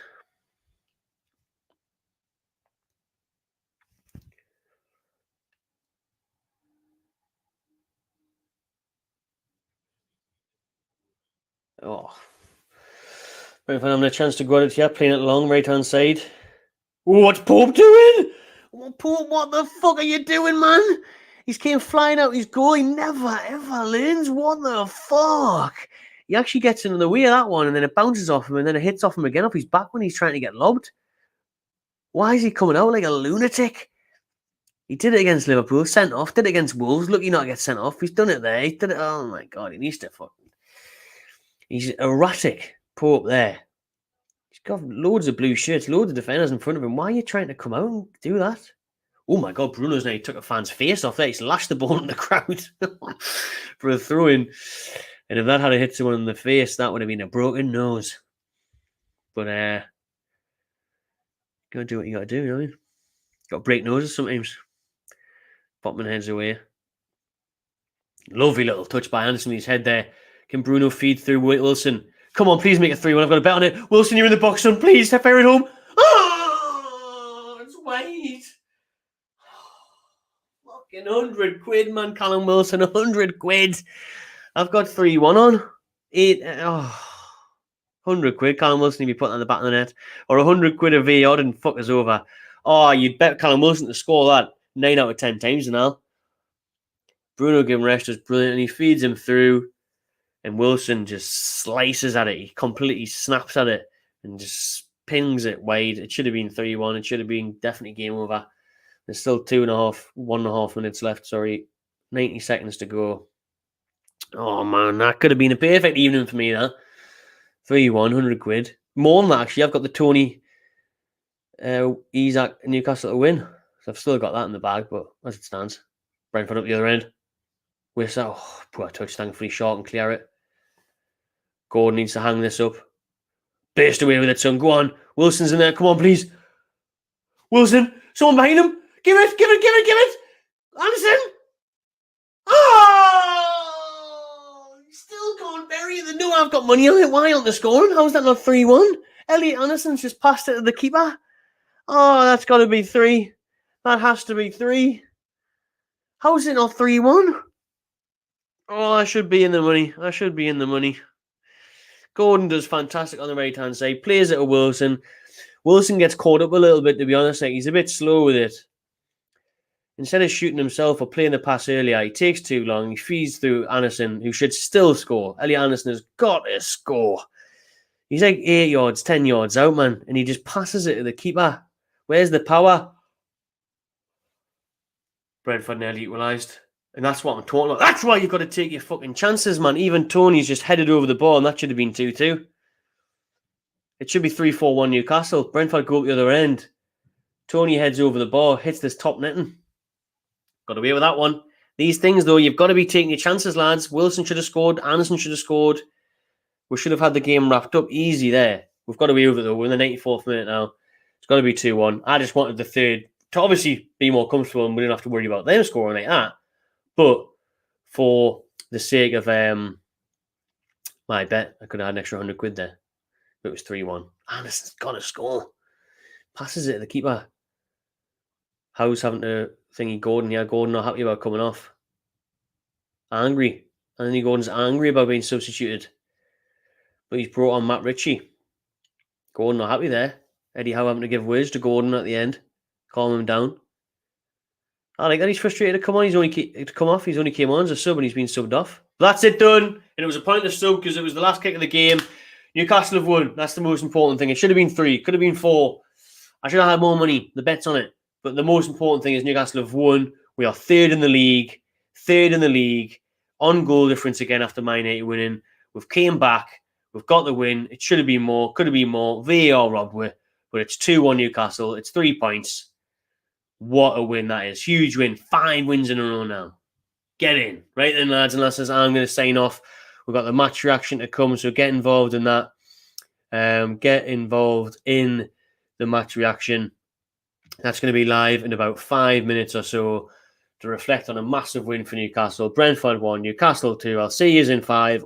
Oh. Right, I'm having a chance to go at it here, playing it long, right hand side. What's Pope doing? Pope, what the fuck are you doing, man? He's came flying out his goal. He never, ever learns. What the fuck? He actually gets in the way of that one, and then it bounces off him, and then it hits off him again off his back when he's trying to get lobbed. Why is he coming out like a lunatic? He did it against Liverpool, sent off. Did it against Wolves. Lucky not to get sent off. He's done it there. He did it. Oh my god, he needs to fucking. He's erratic. Pope there. He's got loads of blue shirts, loads of defenders in front of him. Why are you trying to come out and do that? Oh my god, Bruno's now he took a fan's face off there. He's lashed the ball in the crowd for a throw-in. And if that had hit someone in the face, that would have been a broken nose. But gotta do what you gotta do, you know what I mean? Gotta break noses sometimes. Popping heads away. Lovely little touch by Anderson in his head there. Can Bruno feed through Wilson? Come on, please make it 3-1. I've got a bet on it. Wilson, you're in the box, son. Please, fire it home. Oh, it's wide. Fucking 100 quid, man. Callum Wilson, 100 quid. I've got 3-1 on. 100 quid. Callum Wilson, you'd be putting on the back of the net. Or 100 quid of VAR didn't fuck us over. Oh, you'd bet Callum Wilson to score that 9 out of 10 times now. Bruno Guimaraes is brilliant, and he feeds him through. And Wilson just slices at it. He completely snaps at it and just pings it wide. It should have been 3-1. It should have been definitely game over. There's still 1.5 minutes left. Sorry, 90 seconds to go. Oh man, that could have been a perfect evening for me. That 3-1, 100 quid. More than that, actually. I've got the Tony Isaac Newcastle to win. So I've still got that in the bag, but as it stands, Brentford up the other end. Whistle. Oh, poor touch. Thankfully, short and clear it. Gordon needs to hang this up. Burst away with it, son. Go on. Wilson's in there. Come on, please. Wilson. Someone behind him. Give it. Anderson. Oh! You still can't bury it. They know I've got money on it. Why aren't they scoring? How's that not 3-1? Elliot Anderson's just passed it to the keeper. Oh, that's got to be 3. That has to be 3. How is it not 3-1? Oh, I should be in the money. Gordon does fantastic on the right-hand side. Plays it to Wilson. Wilson gets caught up a little bit, to be honest. Like, he's a bit slow with it. Instead of shooting himself or playing the pass earlier, he takes too long. He feeds through Anderson, who should still score. Elliot Anderson has got to score. He's like 8 yards, 10 yards out, man. And he just passes it to the keeper. Where's the power? Brentford nearly equalised. And that's what I'm talking about. That's why you've got to take your fucking chances, man. Even Tony's just headed over the ball, and that should have been 2-2. It should be 3-4-1 Newcastle. Brentford go up the other end. Tony heads over the ball, hits this top netting. Got away with that one. These things, though, you've got to be taking your chances, lads. Wilson should have scored. Anderson should have scored. We should have had the game wrapped up easy there. We've got away with it, though. We're in the 94th minute now. It's got to be 2-1. I just wanted the third to obviously be more comfortable, and we didn't have to worry about them scoring like that. But for the sake of my bet, I could have had an extra 100 quid there. But it was 3-1. Anderson's got to score. Passes it to the keeper. Howe's having to thingy Gordon. Yeah, Gordon not happy about coming off. Angry. Anthony Gordon's angry about being substituted. but he's brought on Matt Ritchie. Gordon not happy there. Eddie Howe having to give words to Gordon at the end, calm him down. I like that he's frustrated to come on. He's only came on as a sub and he's been subbed off. That's it done. And it was a pointless sub because it was the last kick of the game. Newcastle have won. That's the most important thing. It should have been 3. Could have been 4. I should have had more money. The bet's on it. But the most important thing is Newcastle have won. We are third in the league. On goal difference again after Man United winning. We've came back. We've got the win. It should have been more. Could have been more. VAR robbed we. But it's 2-1 Newcastle. It's 3 points. What a win that is. Huge win. 5 wins in a row now. Get in. Right then, lads and lasses, I'm going to sign off. We've got the match reaction to come, so get involved in that. Get involved in the match reaction. That's going to be live in about 5 minutes or so to reflect on a massive win for Newcastle. Brentford 1, Newcastle 2. I'll see you in 5.